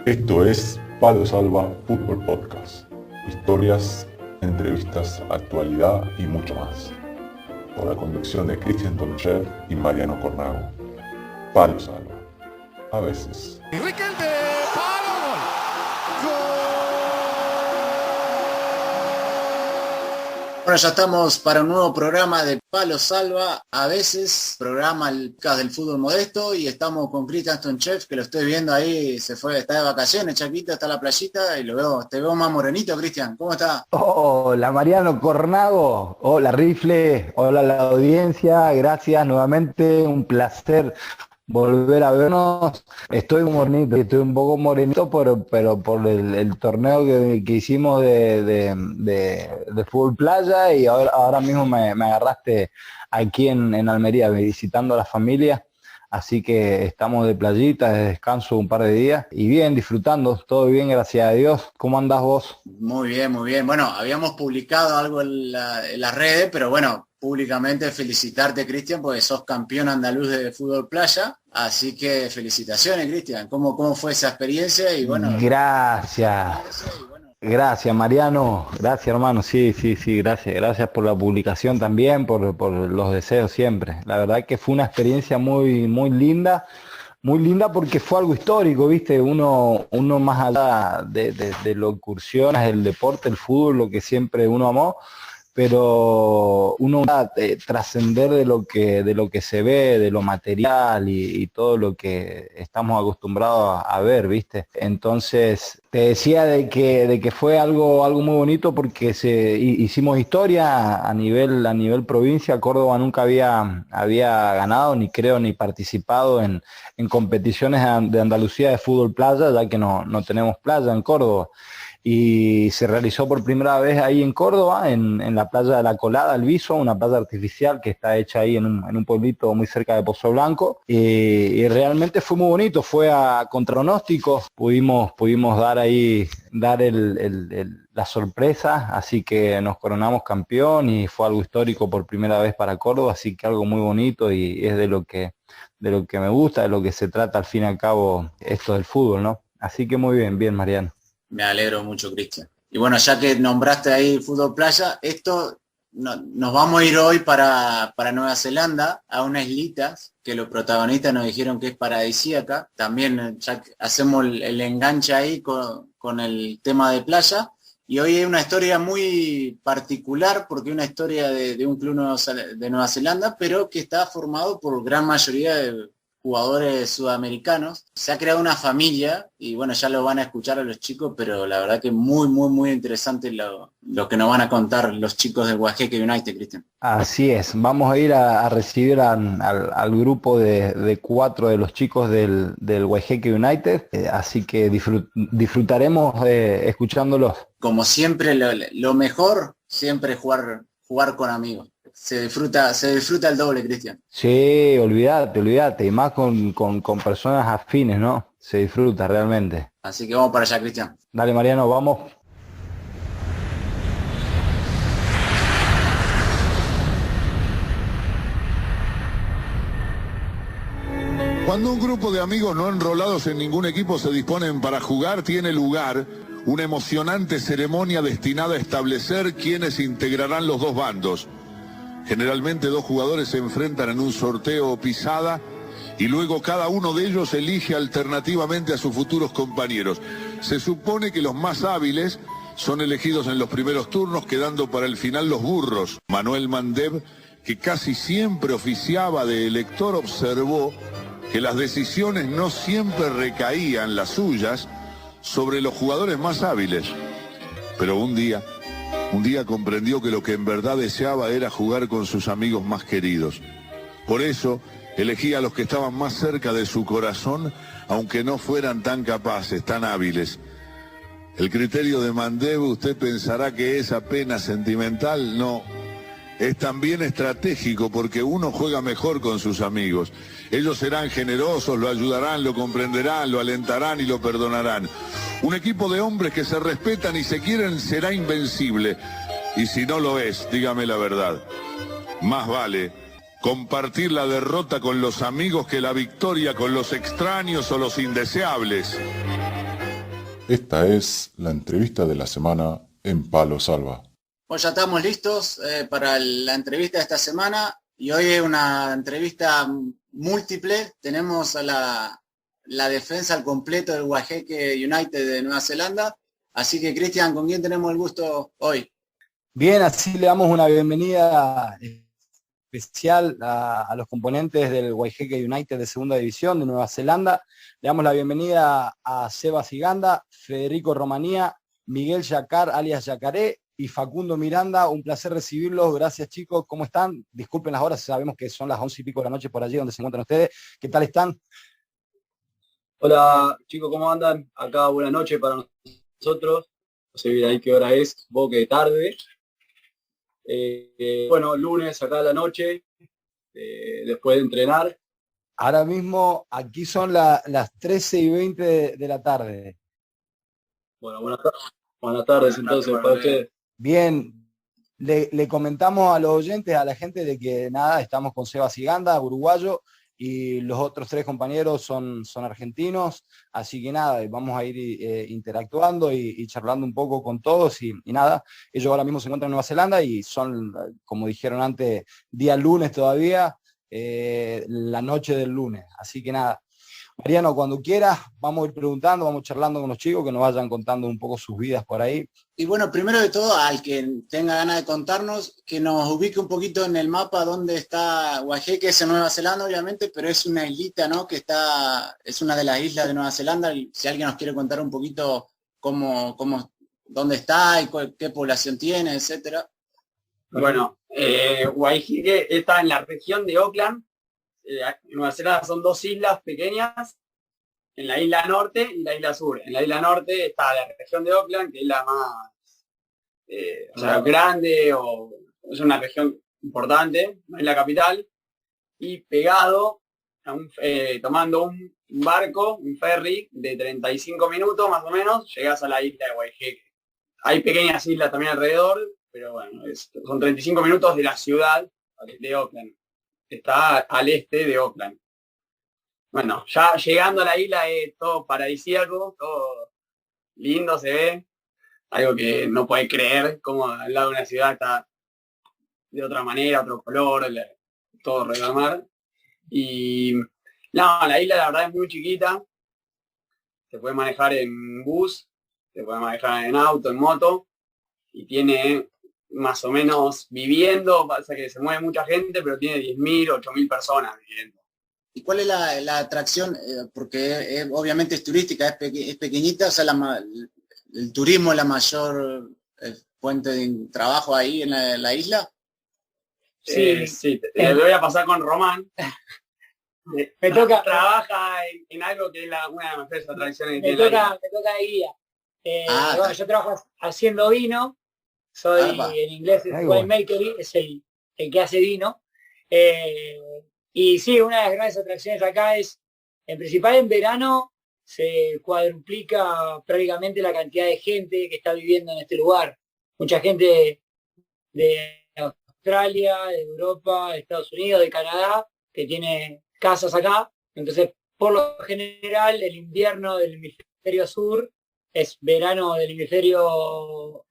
Esto es Palo Salva Fútbol Podcast. Historias, entrevistas, actualidad y mucho más. Por la conducción de Cristian Tonchev y Mariano Cornago. Palo Salva. A veces. Riquelme, palo, gol. Bueno, ya estamos para un nuevo programa de Palo Salva, a veces, programa el podcast del fútbol modesto, y estamos con Cristian Tonchev, que lo estoy viendo ahí, está de vacaciones, Chaquito, está en la playita, y te veo más morenito, Cristian, ¿cómo está? Hola Mariano Cornago, hola Rifle, hola a la audiencia, gracias nuevamente, un placer volver a vernos. Estoy un poco morenito, pero por el torneo que hicimos de fútbol playa, y ahora mismo me agarraste aquí en Almería visitando a la familia, así que estamos de playita, de descanso un par de días, y bien, disfrutando, todo bien, gracias a Dios. ¿Cómo andás vos? Muy bien, muy bien. Bueno, habíamos publicado algo en las redes, pero bueno, públicamente felicitarte, Cristian, porque sos campeón andaluz de fútbol playa, así que felicitaciones, Cristian. ¿Cómo fue esa experiencia? Y bueno, gracias. Gracias Mariano, gracias hermano, sí, gracias por la publicación también, por los deseos siempre. La verdad que fue una experiencia muy linda porque fue algo histórico, ¿viste? Uno más allá de lo incursiones, el deporte, el fútbol, lo que siempre uno amó, pero uno va a trascender de lo que se ve, de lo material y todo lo que estamos acostumbrados a ver, ¿viste? Entonces, te decía de que fue algo muy bonito porque hicimos historia a nivel provincia. Córdoba nunca había ganado, ni participado en competiciones de Andalucía de fútbol playa, ya que no tenemos playa en Córdoba. Y se realizó por primera vez ahí en Córdoba, en la playa de La Colada, El Viso, una playa artificial que está hecha ahí en un pueblito muy cerca de Pozo Blanco, y realmente fue muy bonito, fue a contrapronósticos, pudimos dar la sorpresa, así que nos coronamos campeón y fue algo histórico por primera vez para Córdoba, así que algo muy bonito, y es de lo que me gusta, de lo que se trata al fin y al cabo esto del fútbol, ¿no? Así que muy bien, Mariano. Me alegro mucho, Cristian. Y bueno, ya que nombraste ahí fútbol playa, nos vamos a ir hoy para Nueva Zelanda, a unas islitas que los protagonistas nos dijeron que es paradisíaca. También ya hacemos el enganche ahí con el tema de playa. Y hoy hay una historia muy particular, porque es una historia de un club de Nueva Zelanda, pero que está formado por gran mayoría de jugadores sudamericanos. Se ha creado una familia y bueno, ya lo van a escuchar a los chicos, pero la verdad que muy interesante lo que nos van a contar los chicos del Guajeque United, Cristian. Así es, vamos a ir a recibir al grupo de 4 de los chicos del Guajeque United, así que disfrutaremos escuchándolos. Como siempre, lo mejor siempre es jugar con amigos. Se disfruta el doble, Cristian. Sí, olvídate, y más con personas afines, ¿no? Se disfruta realmente. Así que vamos para allá, Cristian. Dale, Mariano, vamos. Cuando un grupo de amigos no enrolados en ningún equipo se disponen para jugar, tiene lugar una emocionante ceremonia destinada a establecer quiénes integrarán los dos bandos. Generalmente 2 jugadores se enfrentan en un sorteo o pisada y luego cada uno de ellos elige alternativamente a sus futuros compañeros. Se supone que los más hábiles son elegidos en los primeros turnos, quedando para el final los burros. Manuel Mandev, que casi siempre oficiaba de elector, observó que las decisiones no siempre recaían, las suyas, sobre los jugadores más hábiles. Pero un día comprendió que lo que en verdad deseaba era jugar con sus amigos más queridos. Por eso elegía a los que estaban más cerca de su corazón, aunque no fueran tan capaces, tan hábiles. El criterio de Mandev, usted pensará que es apenas sentimental. No, es también estratégico, porque uno juega mejor con sus amigos. Ellos serán generosos, lo ayudarán, lo comprenderán, lo alentarán y lo perdonarán. Un equipo de hombres que se respetan y se quieren será invencible. Y si no lo es, dígame la verdad. Más vale compartir la derrota con los amigos que la victoria con los extraños o los indeseables. Esta es la entrevista de la semana en Palo Salva. Pues ya estamos listos para la entrevista de esta semana y hoy es una entrevista múltiple. Tenemos a la defensa al completo del Guajeque United de Nueva Zelanda. Así que, Cristian, ¿con quién tenemos el gusto hoy? Bien, así le damos una bienvenida especial a los componentes del Guajeque United de Segunda División de Nueva Zelanda. Le damos la bienvenida a Seba Siganda, Federico Romanía, Miguel Yacar, alias Yacaré, y Facundo Miranda. Un placer recibirlos. Gracias, chicos. ¿Cómo están? Disculpen las horas, sabemos que son las 11 y pico de la noche por allí donde se encuentran ustedes. ¿Qué tal están? Hola, chicos, ¿cómo andan? Acá buena noche para nosotros. No sé bien ahí qué hora es, supongo que tarde. Bueno, lunes acá a la noche, después de entrenar. Ahora mismo aquí son las 13:20 de la tarde. Bueno, buenas tardes entonces para ustedes. Bien, le comentamos a los oyentes, a la gente, de que nada, estamos con Seba Siganda, uruguayo, y los otros 3 compañeros son argentinos, así que nada, vamos a ir interactuando y charlando un poco con todos y nada, ellos ahora mismo se encuentran en Nueva Zelanda y son, como dijeron antes, día lunes todavía, la noche del lunes, así que nada. Mariano, cuando quieras, vamos a ir preguntando, vamos charlando con los chicos, que nos vayan contando un poco sus vidas por ahí. Y bueno, primero de todo, al que tenga ganas de contarnos, que nos ubique un poquito en el mapa dónde está Guajeque, es en Nueva Zelanda, obviamente, pero es una islita, ¿no? Es una de las islas de Nueva Zelanda. Si alguien nos quiere contar un poquito dónde está y qué población tiene, etcétera. Bueno, Waihique está en la región de Auckland. En Nueva Zelanda son 2 islas pequeñas, en la isla norte y la isla sur. En la isla norte está la región de Auckland, que es la más grande, o es una región importante, no es la capital, y pegado, tomando un barco, un ferry de 35 minutos más o menos, llegas a la isla de Waihique. Hay pequeñas islas también alrededor, pero bueno, son 35 minutos de la ciudad de Auckland. Está al este de Auckland. Bueno, ya llegando a la isla es todo paradisíaco, todo lindo se ve, algo que no puedes creer, como al lado de una ciudad está de otra manera, otro color, todo alrededor del mar. Y no, la isla la verdad es muy chiquita, se puede manejar en bus, se puede manejar en auto, en moto, y tiene más o menos viviendo, pasa que se mueve mucha gente, pero tiene 10.000, 8.000 personas viviendo. ¿Y cuál es la atracción? Porque obviamente es turística, es pequeñita, o sea, el turismo es la mayor fuente de trabajo ahí en la isla. Sí, te voy a pasar con Román. Me toca. Trabaja en algo que es una de las mejores atracciones que Me tiene toca de guía. Bueno, yo trabajo haciendo vino. Soy en inglés winemaker, es el que hace vino. Y sí, una de las grandes atracciones acá es, en principal en verano, se cuadruplica prácticamente la cantidad de gente que está viviendo en este lugar. Mucha gente de Australia, de Europa, de Estados Unidos, de Canadá, que tiene casas acá. Entonces, por lo general, el invierno del hemisferio sur es verano del hemisferio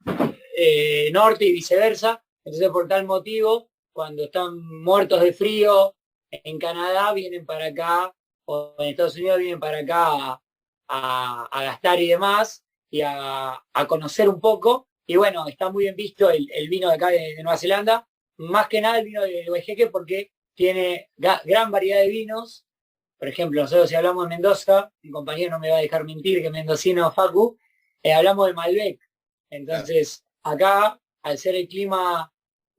norte y viceversa. Entonces, por tal motivo, cuando están muertos de frío en Canadá, vienen para acá, o en Estados Unidos vienen para acá a gastar y demás, y a conocer un poco. Y bueno, está muy bien visto el vino de acá de Nueva Zelanda, más que nada el vino de Waihique, porque tiene gran variedad de vinos. Por ejemplo, nosotros si hablamos de Mendoza, mi compañero no me va a dejar mentir, que mendocino Facu, hablamos de Malbec. Entonces, acá, al ser el clima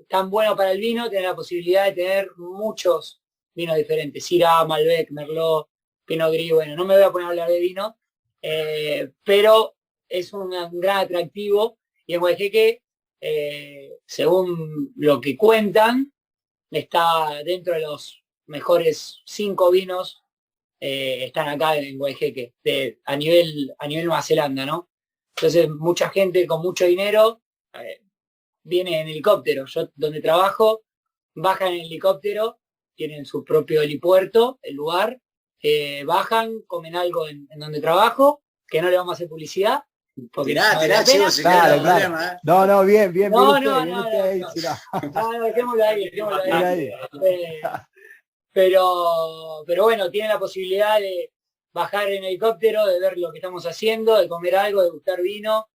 tan bueno para el vino, tiene la posibilidad de tener muchos vinos diferentes. Syrah, Malbec, Merlot, Pinot Gris. Bueno, no me voy a poner a hablar de vino, pero es un gran atractivo. Y en Waihique, según lo que cuentan, está dentro de los mejores 5 vinos, están acá en Waihique, a nivel Nueva Zelanda, ¿no? Entonces, mucha gente con mucho dinero viene en helicóptero. Yo, donde trabajo, bajan en helicóptero, tienen su propio helipuerto, el lugar, bajan, comen algo en donde trabajo, que no le vamos a hacer publicidad, Porque Tirá, chicos, si Claro, querés, no claro. problema, ¿eh? No, bien, bien, No, bien no, usted, bien no, usted ahí, no. sí, no. No, dejémoslo ahí. Ahí. Pero bueno, tiene la posibilidad de bajar en helicóptero, de ver lo que estamos haciendo, de comer algo, de buscar vino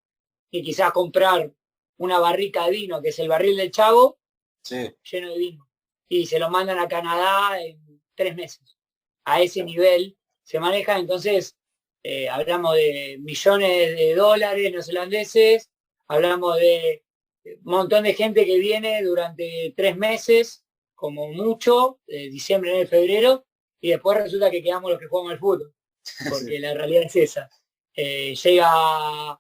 y quizás comprar una barrica de vino, que es el barril del Chavo, Sí. lleno de vino. Y se lo mandan a Canadá en 3 meses. A ese nivel se maneja, entonces hablamos de millones de dólares neozelandeses, hablamos de un montón de gente que viene durante 3 meses, como mucho, diciembre, enero, febrero, y después resulta que quedamos los que jugamos al fútbol, porque la realidad es esa. Llega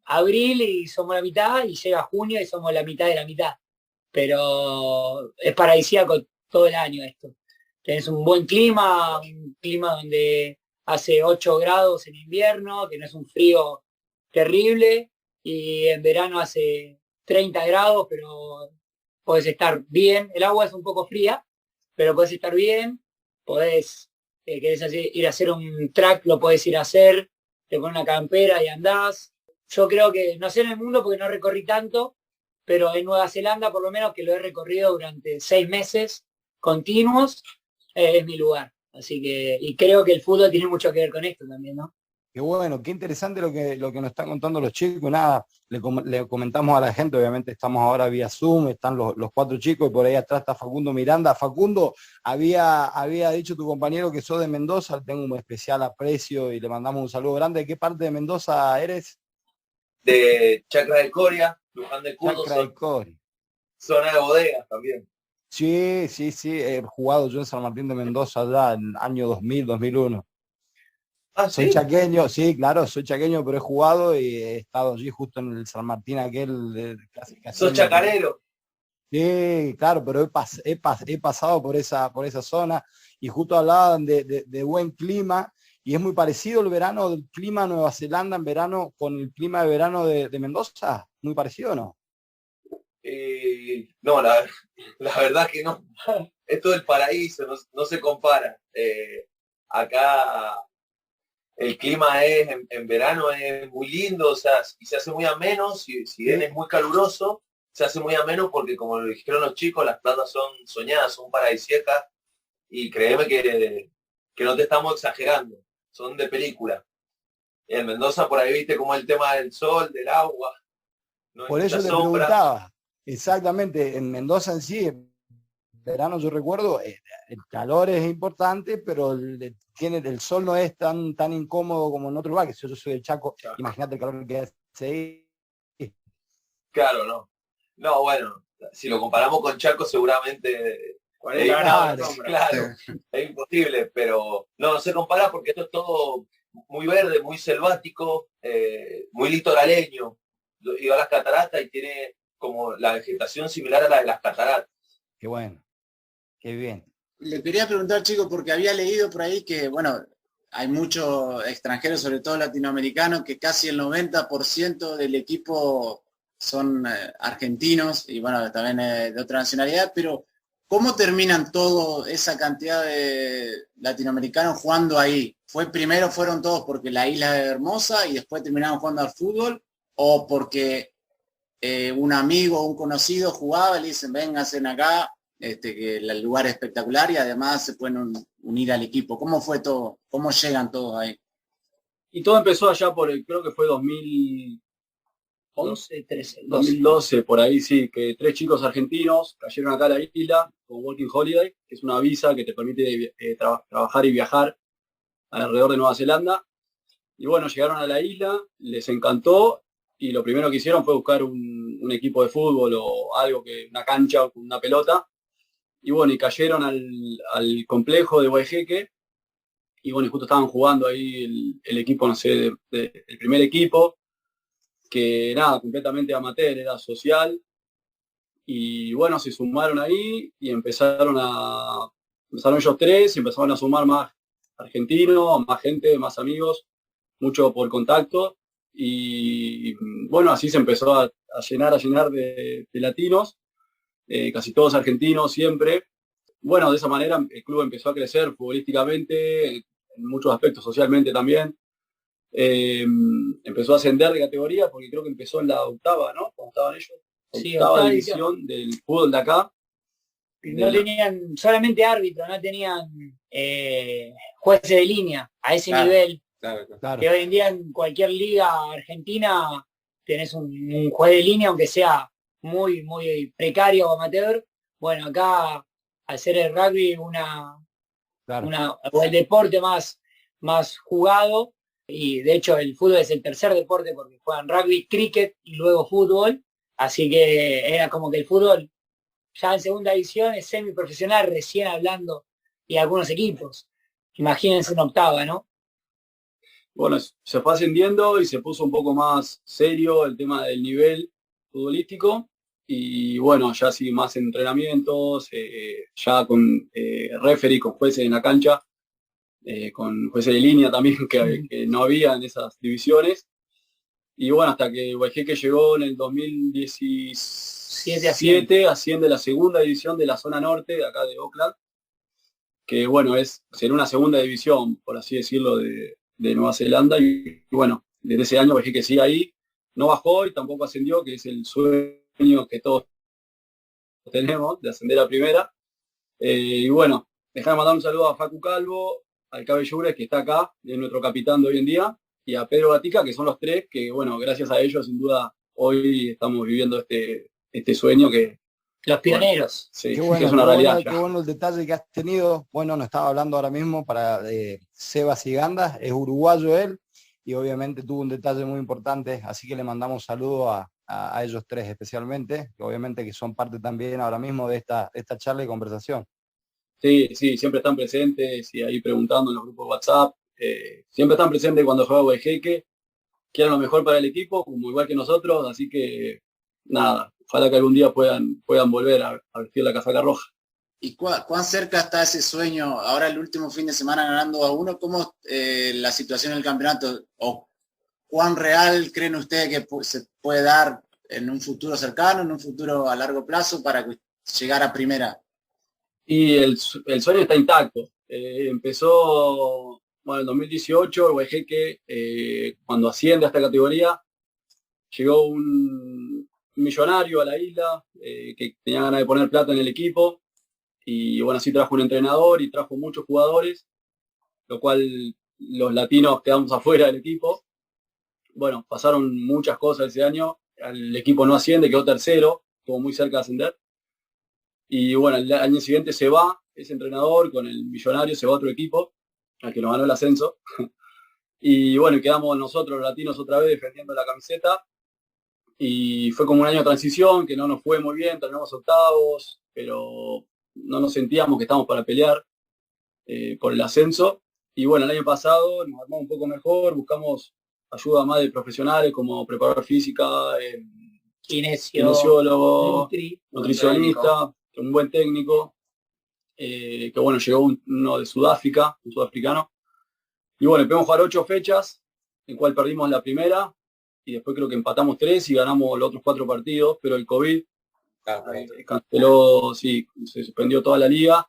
abril y somos la mitad, y llega junio y somos la mitad de la mitad. Pero es paradisíaco todo el año esto. Tenés un buen clima, un clima donde hace 8 grados en invierno, que no es un frío terrible, y en verano hace 30 grados, pero podés estar bien. El agua es un poco fría, pero podés estar bien, podés, querés ir a hacer un track, lo podés ir a hacer, te pones una campera y andás. Yo creo que, no sé en el mundo porque no recorrí tanto, pero en Nueva Zelanda por lo menos, que lo he recorrido durante 6 meses continuos, es mi lugar. Así que, y creo que el fútbol tiene mucho que ver con esto también, ¿no? Qué bueno, qué interesante lo que nos están contando los chicos. Nada, le comentamos a la gente, obviamente estamos ahora vía Zoom, están los 4 chicos y por ahí atrás está Facundo Miranda. Facundo, había dicho tu compañero que sos de Mendoza, tengo un especial aprecio y le mandamos un saludo grande. ¿De qué parte de Mendoza eres? De Chacra del Coria, Luján del Curdo, Chacra del Coria. zona de bodegas también. Sí, he jugado yo en San Martín de Mendoza ya en el año 2000, 2001. Ah, soy ¿sí? chaqueño, sí, claro, soy chaqueño, pero he jugado y he estado allí justo en el San Martín aquel. ¿Sos chacarero? Sí, claro, pero he pasado por esa zona y justo hablaban de buen clima y es muy parecido el verano del clima de Nueva Zelanda en verano con el clima de verano de Mendoza, muy parecido, ¿no? No, la verdad que no. Esto es el paraíso, no se compara. Acá el clima en verano es muy lindo, o sea, y se hace muy ameno, si bien es muy caluroso, se hace muy ameno porque, como lo dijeron los chicos, las playas son soñadas, son paradisíacas, y créeme que no te estamos exagerando, son de película. En Mendoza por ahí viste como el tema del sol, del agua, no hay Por eso mucha te sombra. preguntaba, exactamente, en Mendoza en sí, en verano yo recuerdo, el calor es importante, pero el sol no es tan incómodo como en otro lugar, que si yo soy del Chaco, imagínate el calor que hace ahí. Claro, no. No, bueno, si lo comparamos con Chaco seguramente 40 grados, claro, es imposible, pero no se compara porque esto es todo muy verde, muy selvático, muy litoraleño. Yo iba a las cataratas y tiene como la vegetación similar a la de las cataratas. Qué bueno, qué bien. Le quería preguntar, chicos, porque había leído por ahí que, bueno, hay muchos extranjeros, sobre todo latinoamericanos, que casi el 90% del equipo son argentinos y, bueno, también de otra nacionalidad, pero ¿cómo terminan toda esa cantidad de latinoamericanos jugando ahí? Primero fueron todos porque la isla es hermosa y después terminaron jugando al fútbol, o porque un amigo o un conocido jugaba y le dicen, vénganse acá, que el lugar es espectacular y además se pueden unir al equipo? ¿Cómo fue todo? ¿Cómo llegan todos ahí? Y todo empezó allá creo que fue 2011, 13, 2012, por ahí sí, que 3 chicos argentinos cayeron acá a la isla con Working Holiday, que es una visa que te permite trabajar y viajar alrededor de Nueva Zelanda. Y bueno, llegaron a la isla, les encantó y lo primero que hicieron fue buscar un equipo de fútbol o algo, una cancha o una pelota. Y bueno, y cayeron al complejo de Guayjeque. Y bueno, y justo estaban jugando ahí el equipo, no sé, el primer equipo, que nada, completamente amateur, era social. Y bueno, se sumaron ahí y empezaron ellos 3 y empezaron a sumar más argentinos, más gente, más amigos, mucho por contacto. Y bueno, así se empezó a llenar de latinos, casi todos argentinos siempre. Bueno, de esa manera el club empezó a crecer futbolísticamente, en muchos aspectos, socialmente también. Empezó a ascender de categoría porque creo que empezó en la octava, ¿no? Cuando estaban ellos. Sí, Octava división del fútbol de acá. No tenían solamente árbitro, no tenían jueces de línea a ese nivel. Claro. Que hoy en día en cualquier liga argentina tenés un juez de línea, aunque sea muy, muy precario o amateur. Bueno, acá, al ser el rugby o el deporte más jugado, y de hecho el fútbol es el tercer deporte porque juegan rugby, cricket y luego fútbol, así que era como que el fútbol ya en segunda división es semiprofesional, recién hablando, y algunos equipos. Imagínense en octava, ¿no? Bueno, se fue ascendiendo y se puso un poco más serio el tema del nivel futbolístico. Y bueno, ya sí, más entrenamientos, ya con referee, con jueces en la cancha, con jueces de línea también que no había en esas divisiones. Y bueno, hasta que Guayjeque llegó en el 2017, asciende a la segunda división de la zona norte, de acá de Auckland, que bueno, será una segunda división, por así decirlo, de Nueva Zelanda. Y bueno, desde ese año Guayjeque sigue ahí, no bajó y tampoco ascendió, que es el sueño que todos tenemos, de ascender a primera. Y bueno, déjame mandar un saludo a Facu Calvo, al Cabe Llures, que está acá, es nuestro capitán de hoy en día, y a Pedro Gatica, que son los tres, que bueno, gracias a ellos, sin duda, hoy estamos viviendo este sueño que... Los pioneros. Sí, Qué bueno, que es una realidad. qué bueno el detalle que has tenido. Bueno, nos estaba hablando ahora mismo para Sebas Giganda, es uruguayo él, y obviamente tuvo un detalle muy importante, así que le mandamos saludos a ellos tres especialmente, que obviamente que son parte también ahora mismo de esta charla y conversación. Sí, siempre están presentes y ahí preguntando en los grupos de WhatsApp. Siempre están presentes cuando juega Guayjeque, quieren lo mejor para el equipo, como igual que nosotros, así que nada, ojalá que algún día puedan volver a vestir la casaca roja. ¿Y cuán cerca está ese sueño? Ahora el último fin de semana ganando a uno, ¿cómo la situación del campeonato? ¿O cuán real creen ustedes que se puede dar en un futuro cercano, en un futuro a largo plazo para llegar a primera? Y el sueño está intacto. Empezó, bueno, en 2018, el Guayjeque, cuando asciende a esta categoría, llegó un millonario a la isla que tenía ganas de poner plata en el equipo. Y bueno, así trajo un entrenador y trajo muchos jugadores, lo cual los latinos quedamos afuera del equipo. Bueno, pasaron muchas cosas ese año. El equipo no asciende, quedó tercero, estuvo muy cerca de ascender. Y bueno, el año siguiente se va ese entrenador con el millonario, se va a otro equipo, al que nos ganó el ascenso. Y bueno, quedamos nosotros los latinos otra vez defendiendo la camiseta. Y fue como un año de transición, que no nos fue muy bien, terminamos octavos, pero no nos sentíamos que estábamos para pelear por el ascenso. Y bueno, el año pasado nos armamos un poco mejor, buscamos ayuda más de profesionales como preparador física, kinesiólogo, nutricionista, un buen técnico, que bueno, llegó uno de Sudáfrica, un sudafricano. Y bueno, empezamos a jugar 8 fechas, en cual perdimos la primera, y después creo que empatamos 3 y ganamos los otros 4 partidos, pero el COVID canceló, sí, se suspendió toda la liga,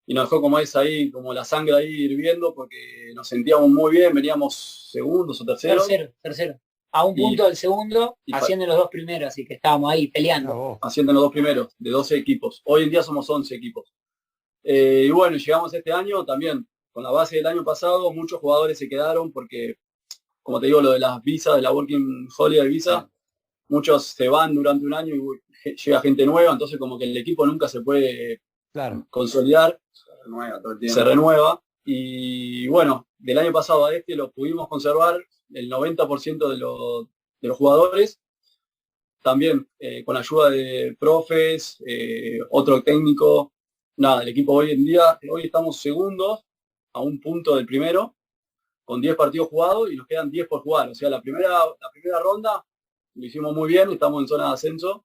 y nos dejó como ahí, como la sangre ahí hirviendo, porque nos sentíamos muy bien, veníamos segundos o terceros. Tercero. A un punto del segundo, haciendo los 2 primeros, así que estábamos ahí peleando. Haciendo los 2 primeros, de 12 equipos. Hoy en día somos 11 equipos. Y bueno, llegamos este año también, con la base del año pasado, muchos jugadores se quedaron porque, como te digo, lo de las visas, de la Working Holiday Visa, muchos se van durante un año y llega gente nueva, entonces como que el equipo nunca se puede consolidar, se renueva. Y bueno, del año pasado a este lo pudimos conservar el 90% de los jugadores, también con ayuda de profes, otro técnico. Nada, el equipo hoy estamos segundos a un punto del primero, con 10 partidos jugados y nos quedan 10 por jugar. O sea, la primera ronda lo hicimos muy bien, estamos en zona de ascenso,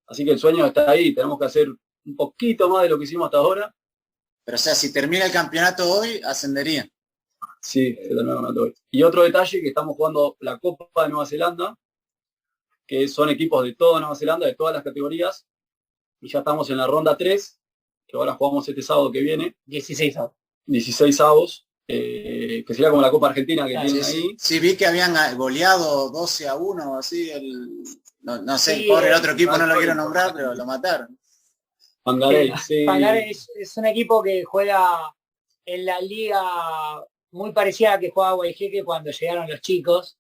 así que el sueño está ahí, tenemos que hacer un poquito más de lo que hicimos hasta ahora. Pero o sea, si termina el campeonato hoy, ascendería. Sí, se termina el campeonato hoy. Y otro detalle, que estamos jugando la Copa de Nueva Zelanda, que son equipos de toda Nueva Zelanda, de todas las categorías, y ya estamos en la ronda 3, que ahora jugamos este sábado que viene. 16 avos. 16 avos, que sería como la Copa Argentina que tienen ahí. Sí, vi que habían goleado 12-1 o así, no sé, Sí, por el otro equipo no lo quiero nombrar, pero lo mataron. Pangarey, sí. Pangarey es un equipo que juega en la liga muy parecida a la que jugaba Guayjeque cuando llegaron los chicos,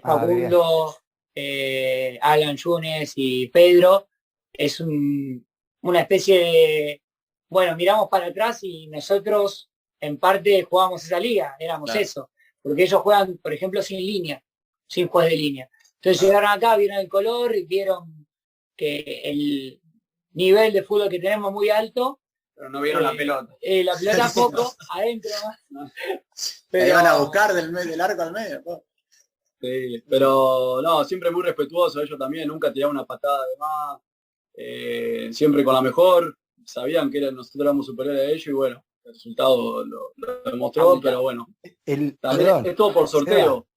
Facundo, Alan Yunes y Pedro. Es una especie de, bueno, miramos para atrás y nosotros en parte jugábamos esa liga, éramos eso, porque ellos juegan, por ejemplo, sin línea, sin juez de línea. Entonces llegaron acá, vieron el color y vieron que el nivel de fútbol que tenemos muy alto. Pero no vieron la pelota. La pelota poco, adentro más. Pero iban a buscar del arco al medio. Sí, pero no, siempre muy respetuoso ellos también, nunca tiraron una patada de más, siempre con la mejor, sabían que nosotros éramos superiores a ellos y bueno, el resultado lo demostró, pero bueno, también es todo por sorteo.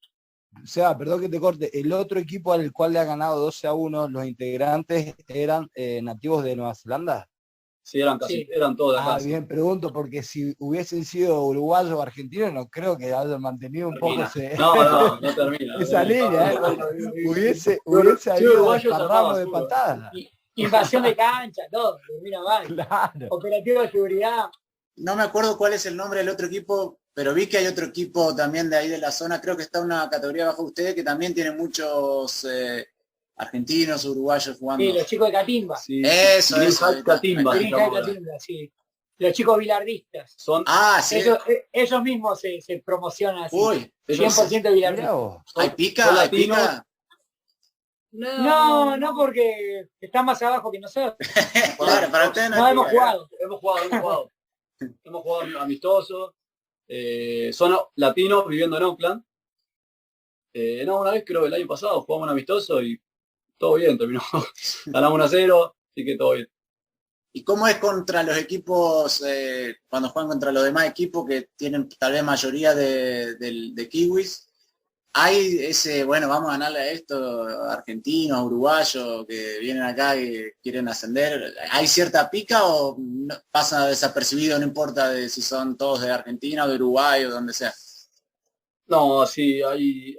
Seba, perdón que te corte, el otro equipo al cual le ha ganado 12-1, los integrantes eran nativos de Nueva Zelanda. Sí, eran todos de acá. Ah, bien, pregunto, porque si hubiesen sido uruguayos o argentinos, no creo que hayan mantenido un poco no termina. esa línea, hubiese habido desparramo de patadas. Invasión de cancha, todo, termina mal. Claro. Operativo de seguridad. No me acuerdo cuál es el nombre del otro equipo, pero vi que hay otro equipo también de ahí de la zona, creo que está una categoría bajo ustedes, que también tiene muchos argentinos, uruguayos jugando. Sí, los chicos de Catimba. Sí, eso. Catimba. Sí. Los chicos bilardistas. Sí. Ellos mismos se promocionan así. Uy, 100% bilardistas. ¿Hay pica? ¿Hay pica? No, porque está más abajo que nosotros. Claro, para ustedes no hemos jugado. Hemos jugado amistosos. Son latinos viviendo en Oakland. Una vez creo que el año pasado jugamos un amistoso y todo bien, terminó. Ganamos 1-0, así que todo bien. ¿Y cómo es contra los equipos, cuando juegan contra los demás equipos que tienen tal vez mayoría de kiwis? ¿Hay ese, bueno, vamos a ganarle a esto, argentinos, uruguayos, que vienen acá y quieren ascender? ¿Hay cierta pica o pasa desapercibido, no importa si son todos de Argentina o de Uruguay o donde sea? No, sí,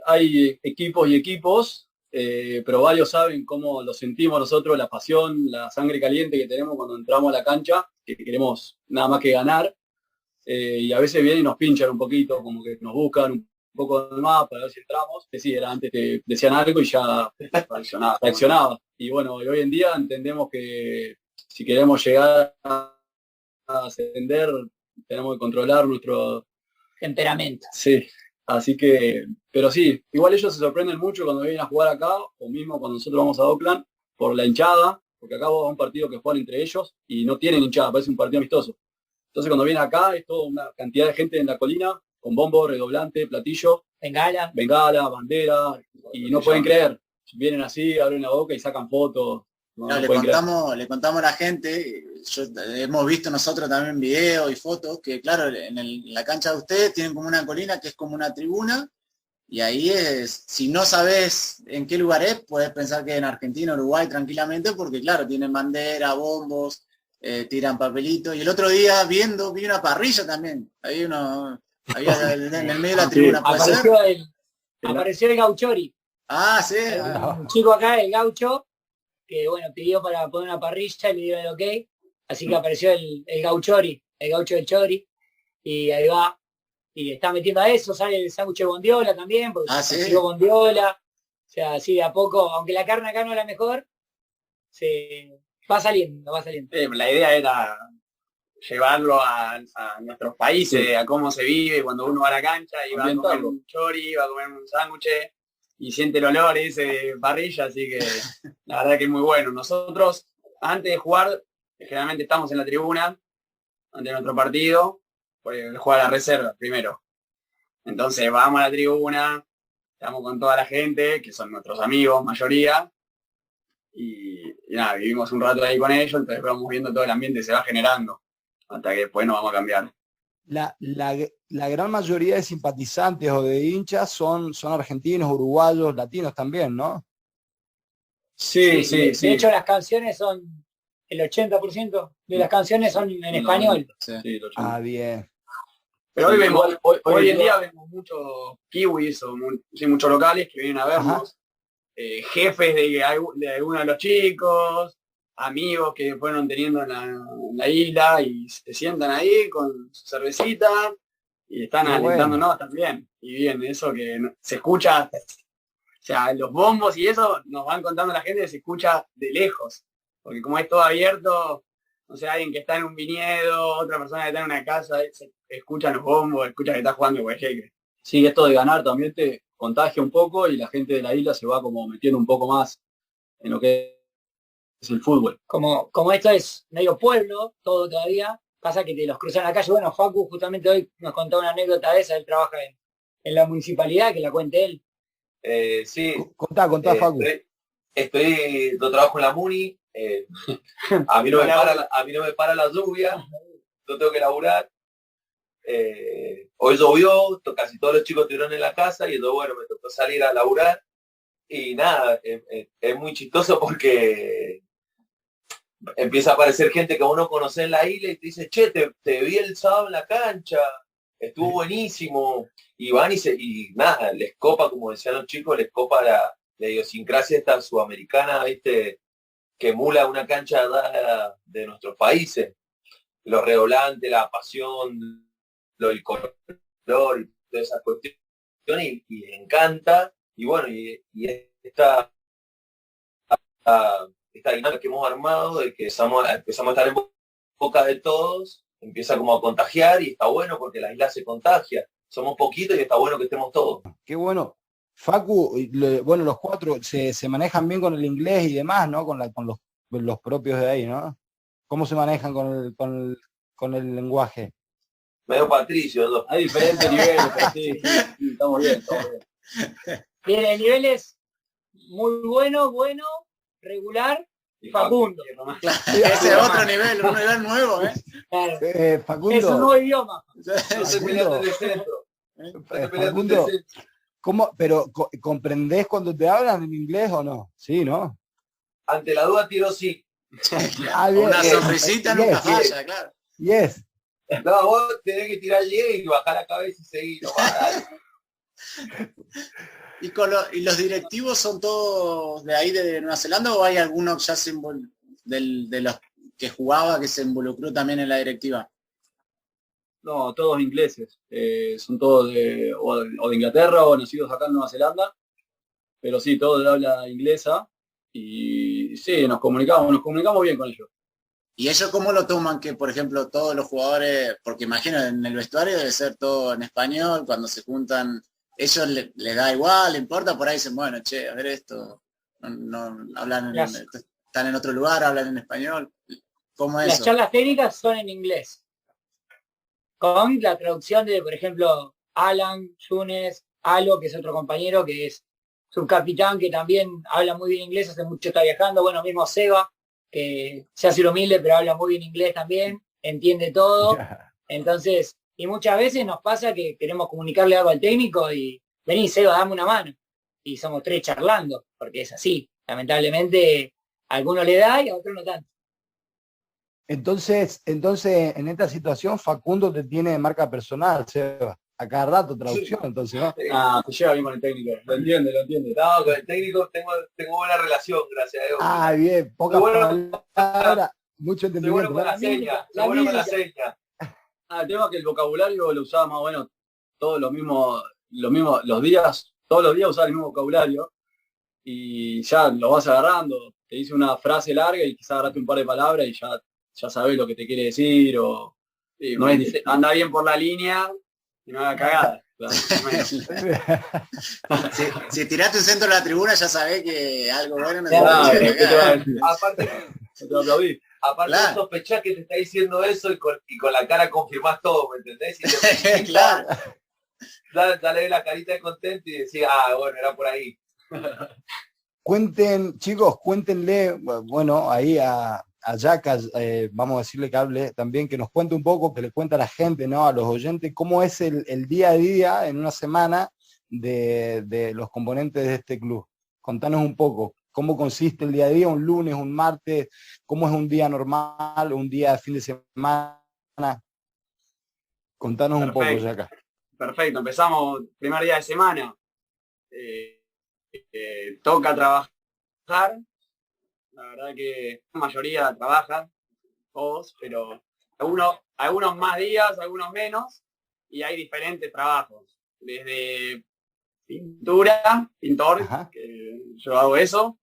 hay equipos y equipos, pero varios saben cómo lo sentimos nosotros, la pasión, la sangre caliente que tenemos cuando entramos a la cancha, que queremos nada más que ganar, y a veces vienen y nos pinchan un poquito, como que nos buscan un poco más para ver si entramos, que sí, era antes que decían algo y ya reaccionaba. Y bueno, y hoy en día entendemos que si queremos llegar a ascender, tenemos que controlar nuestro temperamento. Sí. Así que, pero sí, igual ellos se sorprenden mucho cuando vienen a jugar acá, o mismo cuando nosotros vamos a Oakland, por la hinchada, porque acá vos vas a un partido que juegan entre ellos y no tienen hinchada, parece un partido amistoso. Entonces cuando vienen acá es toda una cantidad de gente en la colina, con bombo, redoblante, platillo, bengala, bandera, y no pueden creer. Vienen así, abren la boca y sacan fotos. Le contamos a la gente, hemos visto nosotros también videos y fotos, que claro, en la cancha de ustedes tienen como una colina que es como una tribuna, y ahí es, si no sabes en qué lugar es, puedes pensar que en Argentina, Uruguay tranquilamente, porque claro, tienen bandera, bombos, tiran papelitos, y el otro día vi una parrilla también, había en el medio de la tribuna. Apareció el Gauchori. Ah, sí. Un chico acá, el Gaucho, que bueno, pidió para poner una parrilla y le dieron el ok, así que apareció el Gauchori, el Gaucho del Chori, y ahí va, y está metiendo a eso, sale el sándwich de bondiola también, porque ¿sí? Bondiola, o sea, así de a poco, aunque la carne acá no es la mejor, va saliendo. La idea era llevarlo a nuestros países, a cómo se vive cuando uno va a la cancha y va a comer un chori, va a comer un sándwich y siente el olor ese de parrilla, así que la verdad que es muy bueno. Nosotros, antes de jugar, generalmente estamos en la tribuna, antes de nuestro partido, porque juega la reserva primero. Entonces vamos a la tribuna, estamos con toda la gente, que son nuestros amigos, mayoría, y nada, vivimos un rato ahí con ellos, entonces vamos viendo todo el ambiente, se va generando, hasta que después nos vamos a cambiar. La gran mayoría de simpatizantes o de hinchas son argentinos, uruguayos, latinos también, ¿no? Sí. De hecho, las canciones son, el 80% de las canciones son en español. Sí, bien. Pero hoy en día vemos muchos kiwis o muchos locales que vienen a vernos, jefes de algunos de los chicos, amigos que fueron teniendo en la isla y se sientan ahí con su cervecita y están alentándonos también. Y bien, eso que se escucha, o sea, los bombos y eso nos van contando la gente que se escucha de lejos, porque como es todo abierto, no sé, alguien que está en un viñedo, otra persona que está en una casa, se escuchan los bombos, escucha que está jugando con el jeque. Sí, esto de ganar también te contagia un poco y la gente de la isla se va como metiendo un poco más en lo que es el fútbol. Como esto es medio pueblo, todo todavía, pasa que te los cruzan en la calle. Bueno, Facu justamente hoy nos contó una anécdota de esa, él trabaja en la municipalidad, que la cuente él. Sí. Contá, Facu. Yo trabajo en la Muni, a mí no me para la lluvia, yo tengo que laburar. Hoy llovió, casi todos los chicos estuvieron en la casa y yo, bueno, me tocó salir a laburar y nada, es muy chistoso porque empieza a aparecer gente que uno conoce en la isla y te dice, che, te vi el sábado en la cancha, estuvo buenísimo, y van y nada, les copa, como decían los chicos, les copa la idiosincrasia esta sudamericana, ¿viste? Que emula una cancha de nuestros países, los redoblantes, la pasión, el color y todas esas cuestiones, y les encanta, y bueno, y esta dinámica que hemos armado, de que empezamos a estar en boca de todos, empieza como a contagiar, y está bueno porque la isla se contagia, somos poquitos y está bueno que estemos todos. Qué bueno. Facu, bueno, los cuatro se manejan bien con el inglés y demás, ¿no? Con los propios de ahí, ¿no? ¿Cómo se manejan con el lenguaje? Medio Patricio, ¿no? Hay diferentes niveles, sí, estamos bien. Bien, el nivel es muy bueno, regular y Facundo. Ese es otro nivel, un nivel nuevo, ¿eh? Claro. Facundo. Es un nuevo idioma. No estoy peleando en el centro. Facundo, ¿cómo, pero comprendés cuando te hablan en inglés o no? Sí, ¿no? Ante la duda tiro sí. Una sonrisita nunca falla, claro. Yes. No, vos tenés que tirar y bajar la cabeza y seguir. ¿Y los directivos son todos de ahí de Nueva Zelanda o hay alguno ya de los que jugaba que se involucró también en la directiva? No, todos ingleses. Son todos o de Inglaterra o nacidos acá en Nueva Zelanda. Pero sí, todos de habla inglesa. Y sí, nos comunicamos bien con ellos. ¿Y ellos cómo lo toman que, por ejemplo, todos los jugadores, porque imagino en el vestuario debe ser todo en español, cuando se juntan, ellos les da igual, le importa, por ahí dicen, bueno, che, a ver esto, no hablan, están en otro lugar, hablan en español? ¿Cómo es eso? Las charlas técnicas son en inglés, con la traducción de, por ejemplo, Alan, Yunes, Alo, que es otro compañero, que es subcapitán, que también habla muy bien inglés, hace mucho está viajando, bueno, mismo Seba, que se hace humilde, pero habla muy bien inglés también, entiende todo. Entonces, y muchas veces nos pasa que queremos comunicarle algo al técnico y vení, Seba, dame una mano. Y somos tres charlando, porque es así. Lamentablemente, a alguno le da y a otro no tanto. Entonces, en esta situación, Facundo te tiene de marca personal, Seba. A cada rato traducción, entonces, ¿no? Se lleva bien con el técnico, lo entiende. No, con el técnico tengo buena relación, gracias a Dios. Ah, bien, pocas palabras, mucho entendimiento. Seguro con la seña. El tema es que el vocabulario lo usaba más o menos todos los mismos días, todos los días usaba el mismo vocabulario y ya lo vas agarrando, te dice una frase larga y quizás agarraste un par de palabras y ya sabes lo que te quiere decir o no es anda bien por la línea y no haga cagada. Claro, si tiraste un centro de la tribuna ya sabés que algo bueno no Aparte claro. Sospechás que te está diciendo eso y con la cara confirmás todo, ¿me entendés? Y claro. Ya le ve la carita de contento y decís, bueno, era por ahí. Cuéntenle, bueno, ahí a Yaka, vamos a decirle que hable también, que nos cuente un poco, que le cuente a la gente, ¿no? A los oyentes, cómo es el día a día en una semana de los componentes de este club. Contanos un poco. ¿Cómo consiste el día a día? ¿Un lunes, un martes? ¿Cómo es un día normal? ¿Un día de fin de semana? Contanos un poco, Yaca. Perfecto, empezamos primer día de semana. Toca trabajar. La verdad que la mayoría trabaja, todos, pero algunos más días, algunos menos, y hay diferentes trabajos. Desde pintor, Ajá. que yo hago eso,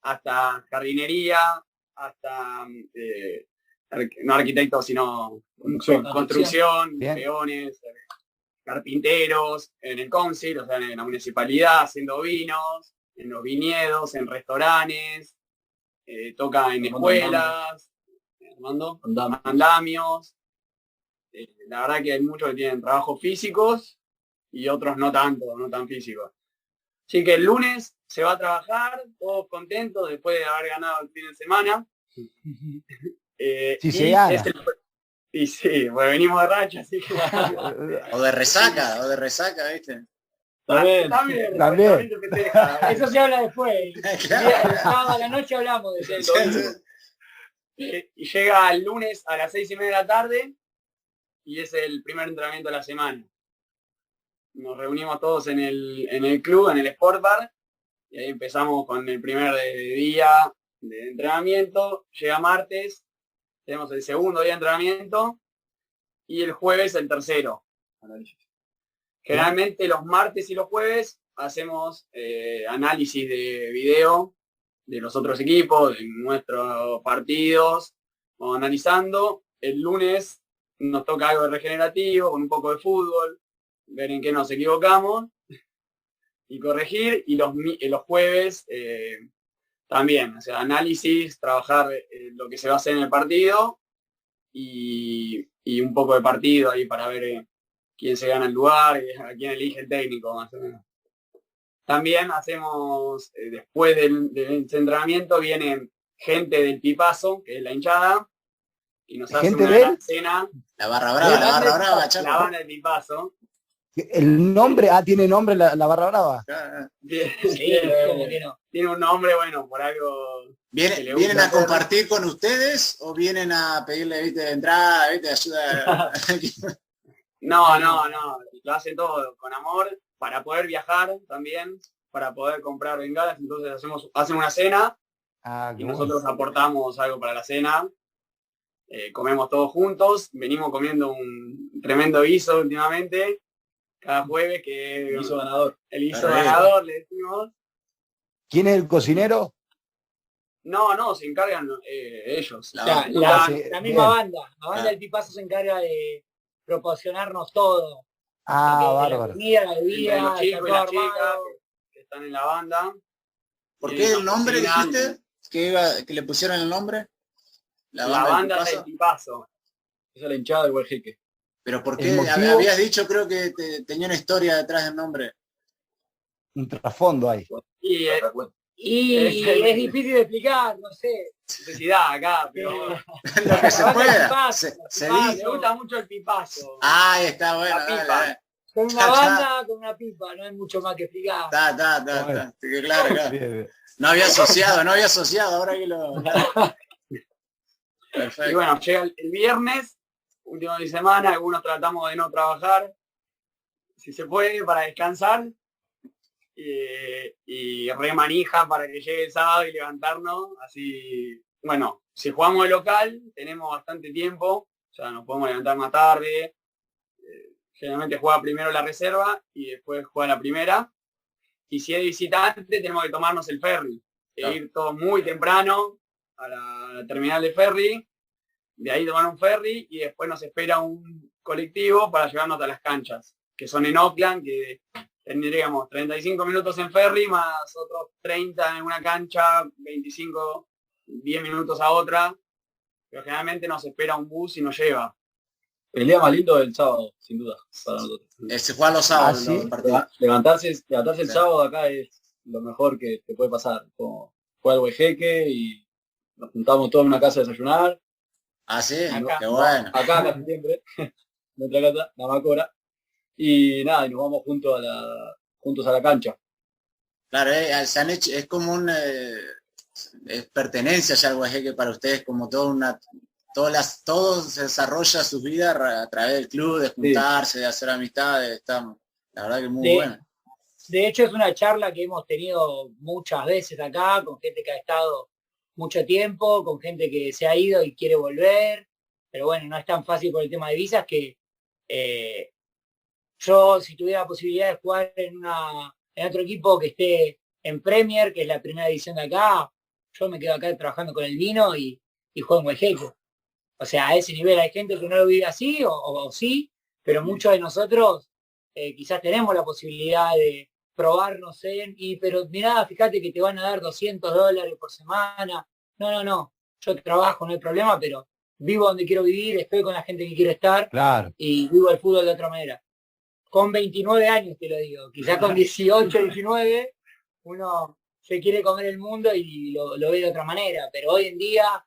hasta jardinería, hasta no arquitectos, sino construcción, peones, carpinteros, en el council, o sea, en la municipalidad, haciendo vinos, en los viñedos, en restaurantes, toca en escuelas, andamios. La verdad que hay muchos que tienen trabajos físicos y otros no tanto, no tan físicos. Así que el lunes se va a trabajar, todos contentos después de haber ganado el fin de semana. Si se gana. Y sí, pues venimos de racha, así que... o de resaca, ¿viste? También. Eso se habla después. El sábado a la noche hablamos de eso. Y llega el lunes a las 6:30 de la tarde y es el primer entrenamiento de la semana. Nos reunimos todos en el club, en el Sport Bar, y ahí empezamos con el primer día de entrenamiento. Llega martes, tenemos el segundo día de entrenamiento y el jueves el tercero. Generalmente los martes y los jueves hacemos análisis de video de los otros equipos, de nuestros partidos, vamos analizando. El lunes nos toca algo de regenerativo, con un poco de fútbol, ver en qué nos equivocamos y corregir. Y los jueves también, o sea, análisis, trabajar lo que se va a hacer en el partido y un poco de partido ahí para ver quién se gana el lugar, a quién elige el técnico, más o menos. También hacemos, después del entrenamiento, viene gente del Pipazo, que es la hinchada, y nos hace una gran cena. La barra brava, Chaco. La banda del Pipazo. El nombre, tiene nombre la barra brava. Tiene un nombre, bueno, por algo. ¿Vienen a compartir con ustedes o vienen a pedirle, viste, de entrada, viste, ayuda? No, lo hacen todo con amor, para poder viajar también, para poder comprar bengalas. Entonces hacen una cena y nosotros aportamos algo para la cena. Comemos todos juntos, venimos comiendo un tremendo guiso últimamente, cada jueves, que el guiso ganador. El guiso ganador, le decimos. ¿Quién es el cocinero? No, se encargan ellos. La misma banda, la banda del Pipazo se encarga de proporcionarnos todo. Bárbaro. La comida, la bebida, los chicos y las chicas que están en la banda. ¿Por qué el nombre dijiste? ¿Que le pusieron el nombre? La banda del Pipazo. Esa es la hinchada del Guajeque. ¿Pero por qué? Habías dicho, creo que tenía una historia detrás del nombre. Un trasfondo ahí. Y es difícil de explicar, no sé. Necesidad acá, pero lo que se pueda. Me gusta mucho el Pipazo. Está bueno. La pipa. Con una banda, con una pipa, no hay mucho más que explicar. Está. Claro. No había asociado, ahora que lo... Perfecto. Y bueno, llega el viernes, último de semana, algunos tratamos de no trabajar, si se puede, para descansar. Y remanija para que llegue el sábado y levantarnos. Así, bueno, si jugamos de local, tenemos bastante tiempo, o sea, nos podemos levantar más tarde. Generalmente juega primero la reserva y después juega la primera. Y si es visitante, tenemos que tomarnos el ferry. Ir todos muy temprano a la terminal de ferry, de ahí tomar un ferry y después nos espera un colectivo para llevarnos a las canchas, que son en Oakland, que tendríamos 35 minutos en ferry, más otros 30 en una cancha, 25, 10 minutos a otra, pero generalmente nos espera un bus y nos lleva. El día más lindo del sábado, sin duda, para nosotros. Se juega los sábados. ¿Sí? Levantarse el sábado acá es lo mejor que te puede pasar. Como juega el Guajeque y nos juntamos todos en una casa a desayunar. Sí, acá, qué bueno. Acá casi siempre, nuestra casa, la Macora. Y nada, y nos vamos juntos a la cancha. Claro, se han hecho, es como es pertenencia ya al Guajeque para ustedes, como toda todo se desarrolla su vida a través del club, de juntarse, de hacer amistades, la verdad que muy bueno. De hecho, es una charla que hemos tenido muchas veces acá, con gente que ha estado mucho tiempo, con gente que se ha ido y quiere volver, pero bueno, no es tan fácil por el tema de visas que yo, si tuviera la posibilidad de jugar en otro equipo que esté en Premier, que es la primera división de acá, yo me quedo acá trabajando con el vino y juego en Guajeco. O sea, a ese nivel hay gente que no lo vive así, o sí, pero muchos de nosotros quizás tenemos la posibilidad de probarnos pero mirá, fíjate que te van a dar $200 por semana. No, yo trabajo, no hay problema, pero vivo donde quiero vivir, estoy con la gente que quiero estar, claro, y vivo el fútbol de otra manera. Con 29 años te lo digo, quizás con 18, 19, uno se quiere comer el mundo y lo ve de otra manera, pero hoy en día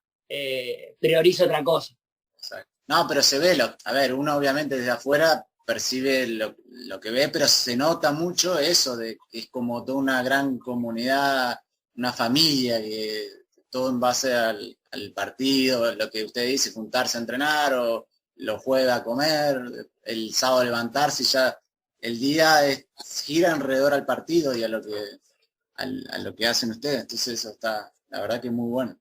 priorizo otra cosa. Exacto. No, pero se ve, a ver, uno obviamente desde afuera percibe lo que ve, pero se nota mucho eso, de que es como toda una gran comunidad, una familia, que todo en base al partido, lo que usted dice, juntarse a entrenar, o lo juega a comer, el sábado levantarse y ya el día gira alrededor al partido y a lo que hacen ustedes. Entonces eso está, la verdad que es muy bueno.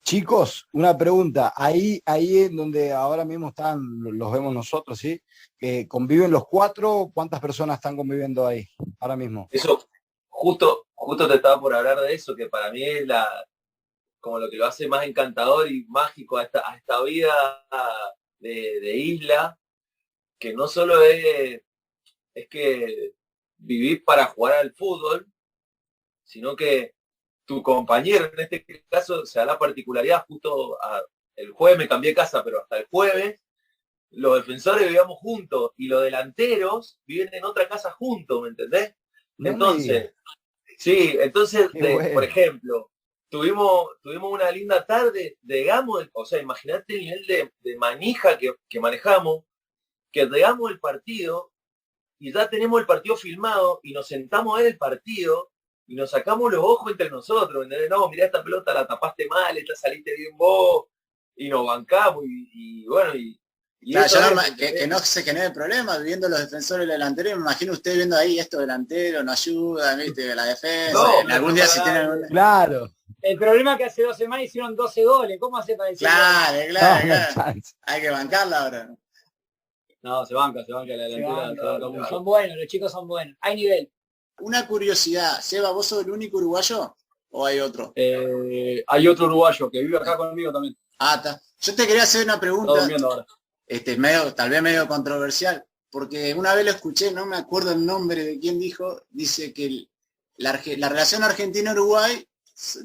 Chicos, una pregunta, ahí en donde ahora mismo están, los vemos nosotros, ¿sí? ¿Conviven los 4? ¿Cuántas personas están conviviendo ahí ahora mismo? Eso, justo te estaba por hablar de eso, que para mí es como lo que lo hace más encantador y mágico a esta vida de isla, que no solo es que vivís para jugar al fútbol, sino que tu compañero, en este caso, se da la particularidad, justo el jueves me cambié de casa, pero hasta el jueves, los defensores vivíamos juntos y los delanteros viven en otra casa juntos, ¿me entendés? Entonces, por ejemplo, tuvimos una linda tarde, digamos, o sea, imagínate el nivel de manija que manejamos, que llegamos el partido y ya tenemos el partido filmado y nos sentamos a ver el partido y nos sacamos los ojos entre nosotros, ¿entendés? No, mirá, esta pelota la tapaste mal, esta saliste bien vos, y nos bancamos, y bueno, claro, que no se genere problema viendo los defensores y los delanteros. Me imagino usted viendo ahí estos delanteros, no ayudan, ¿viste? La defensa, algún día si tienen... Claro. El problema es que hace 2 semanas hicieron 12 goles, ¿cómo hace para decir? Claro. Hay que bancarla ahora. No, se banca la delantera. Son buenos, los chicos son buenos, hay nivel. Una curiosidad, Seba, ¿vos sos el único uruguayo o hay otro? Hay otro uruguayo que vive acá conmigo también. Ah, está. Yo te quería hacer una pregunta, ahora. Tal vez medio controversial, porque una vez lo escuché, no me acuerdo el nombre de quién dice que la relación Argentina-Uruguay,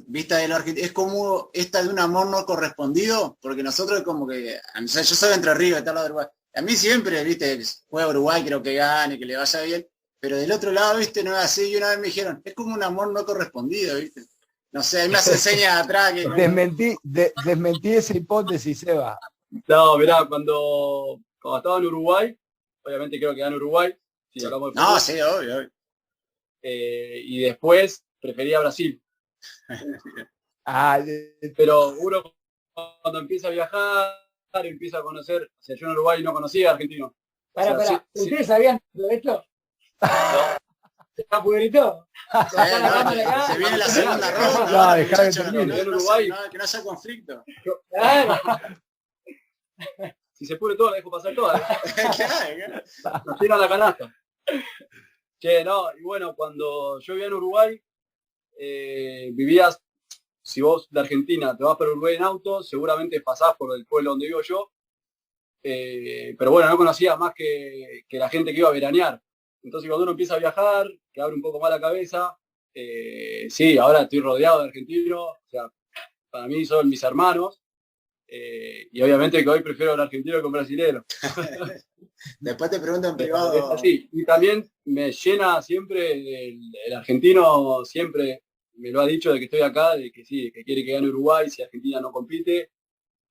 vista de lo argentino, es como esta de un amor no correspondido, porque nosotros como que, o sea, yo soy de Entre Ríos, de tal lado de Uruguay. A mí siempre, viste, juega Uruguay, creo que gane, que le vaya bien. Pero del otro lado, viste, no es así, y una vez me dijeron, es como un amor no correspondido, viste. No sé, ahí me hace señas atrás que... Desmentí esa hipótesis, Seba. No, mirá, cuando estaba en Uruguay, obviamente creo que gana Uruguay. Si hablamos de fútbol, sí, obvio. Y después prefería Brasil. Pero uno cuando empieza a viajar, empieza a conocer, o sea, yo en Uruguay no conocía a argentino. ¿Ustedes sabían de esto? ¿Está pudrito? Se viene la segunda ronda. Que no haya conflicto. Claro. Si se pudre todo, la dejo pasar toda. Nos tiran la canasta. Che, no, y bueno, cuando yo vivía en Uruguay, vivías, si vos de Argentina te vas para Uruguay en auto, seguramente pasás por el pueblo donde vivo yo, pero bueno, no conocía más que la gente que iba a veranear. Entonces cuando uno empieza a viajar, que abre un poco más la cabeza, sí, ahora estoy rodeado de argentinos, o sea, para mí son mis hermanos, y obviamente que hoy prefiero al argentino que un brasilero. Después te pregunto en privado. Así. Y también me llena siempre, el argentino siempre me lo ha dicho de que estoy acá, de que sí, que quiere que gane Uruguay si Argentina no compite,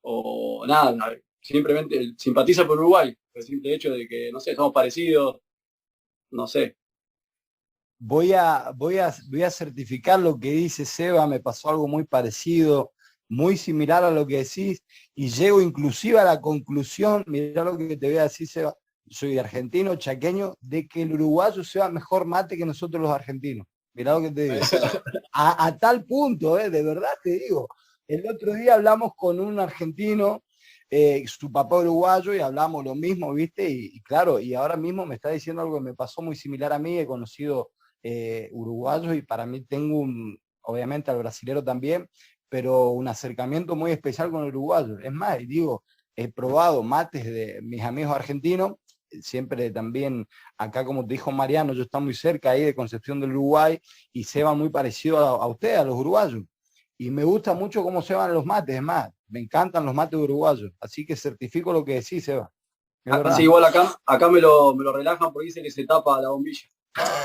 o nada, simplemente simpatiza por Uruguay, por el simple hecho de que, no sé, somos parecidos. No sé. Voy a certificar lo que dice Seba, me pasó algo muy parecido. muy similar a lo que decís, y llego inclusive a la conclusión, mirá lo que te voy a decir, Seba, soy argentino, chaqueño, de que el uruguayo sea mejor mate que nosotros los argentinos. Mirá lo que te digo. A tal punto, de verdad te digo. El otro día hablamos con un argentino, su papá uruguayo, y hablamos lo mismo, ¿viste? Y claro, y ahora mismo me está diciendo algo que me pasó muy similar a mí. He conocido uruguayos y para mí tengo obviamente al brasilero también, pero un acercamiento muy especial con el uruguayo. Es más, digo, he probado mates de mis amigos argentinos, siempre también acá, como te dijo Mariano, yo estoy muy cerca ahí de Concepción del Uruguay, y se va muy parecido a ustedes, a los uruguayos. Y me gusta mucho cómo se van los mates, es más, me encantan los mates uruguayos, así que certifico lo que decís, Seba. Sí, igual acá me lo relajan porque dice que se tapa la bombilla.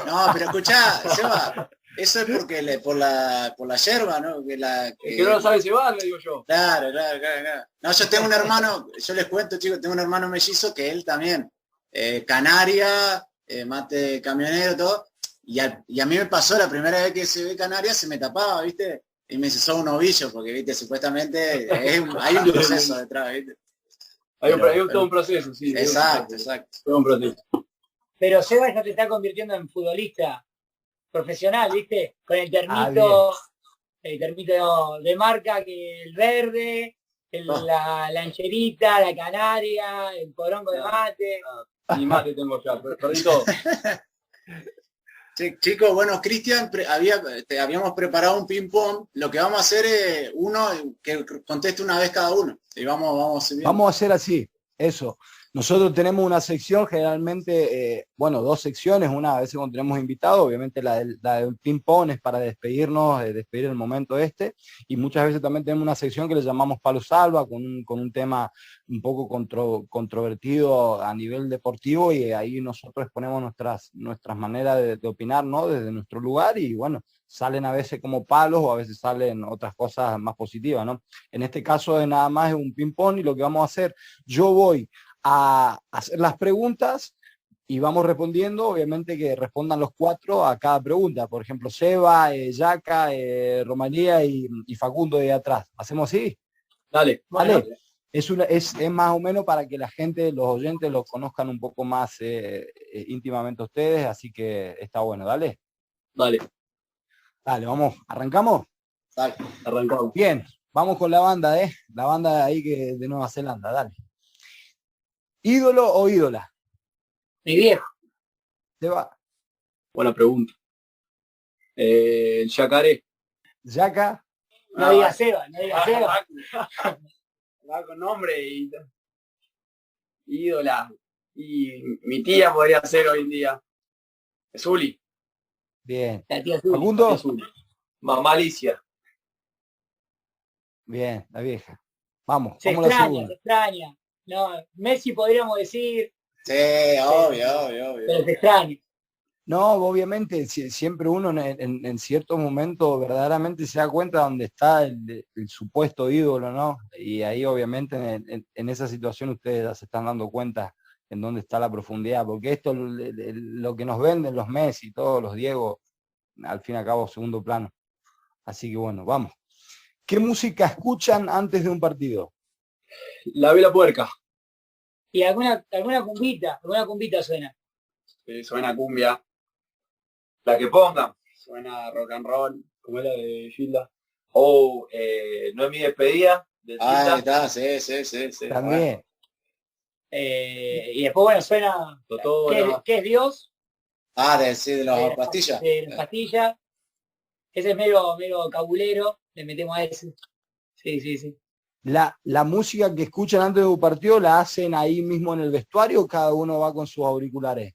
No, pero escuchá, Seba, eso es porque por la yerba, ¿no? Que no lo sabe Seba, le digo yo. Claro. No, yo tengo un hermano, yo les cuento, chicos, tengo un hermano mellizo que él también, Canaria, mate camionero, todo, y a mí me pasó la primera vez que se ve Canaria, se me tapaba, ¿viste? Y me dice, sos un ovillo, porque, ¿viste? Supuestamente hay un proceso detrás, ¿viste? Hay todo un proceso, sí. Exacto. Todo un proceso. Pero Seba ya te está convirtiendo en futbolista profesional, ¿viste? Con el termito de marca, que el verde, la lancherita, la canaria, el porongo de mate. Ni mate tengo ya, perdí todo. Chicos, bueno, Cristian, habíamos preparado un ping-pong. Lo que vamos a hacer es uno que conteste una vez cada uno. Y vamos a hacer así, eso. Nosotros tenemos una sección, generalmente, dos secciones. Una a veces cuando tenemos invitados, obviamente la del ping-pong es para despedirnos, despedir el momento y muchas veces también tenemos una sección que le llamamos Palo Salva, con un tema un poco controvertido a nivel deportivo, y ahí nosotros exponemos nuestras maneras de opinar, ¿no? Desde nuestro lugar, y bueno, salen a veces como palos o a veces salen otras cosas más positivas, ¿no? En este caso nada más es un ping-pong, y lo que vamos a hacer, yo voy a hacer las preguntas y vamos respondiendo, obviamente que respondan los 4 a cada pregunta. Por ejemplo, Seba, Yaca, Romaría y Facundo de atrás. ¿Hacemos así? Dale. Es más o menos para que la gente, los oyentes, los conozcan un poco más íntimamente a ustedes, así que está bueno. Dale, vamos, ¿arrancamos? Dale, arrancamos. Bien, vamos con la banda, la banda ahí de Nueva Zelanda, dale. ¿Ídolo o ídola? Mi viejo. Seba. Buena pregunta. Yacaré. Yaca. No diga Seba. Va con nombre y ídola. Y mi tía podría ser hoy en día. Zuli. Bien. La tía Zuli. Facundo. Mamá Alicia. Bien, la vieja. Vamos, se extraña. No, Messi podríamos decir. Sí, obvio. Pero se extraña. No, obviamente, siempre uno en ciertos momentos verdaderamente se da cuenta dónde está el supuesto ídolo, ¿no? Y ahí obviamente en esa situación ustedes ya se están dando cuenta en dónde está la profundidad, porque esto lo que nos venden los Messi, todos los Diego, al fin y al cabo segundo plano. Así que bueno, vamos. ¿Qué música escuchan antes de un partido? La Vela Puerca. Y alguna cumbita suena. Sí, suena cumbia. La que pongan. Suena rock and roll. Como es la de Gilda. O No es mi despedida. Está, sí. También. Y después, bueno, suena ¿Qué es Dios? De las pastillas. De las pastillas. Ese es medio cabulero. Le metemos a ese. Sí. La música que escuchan antes de un partido, ¿la hacen ahí mismo en el vestuario o cada uno va con sus auriculares?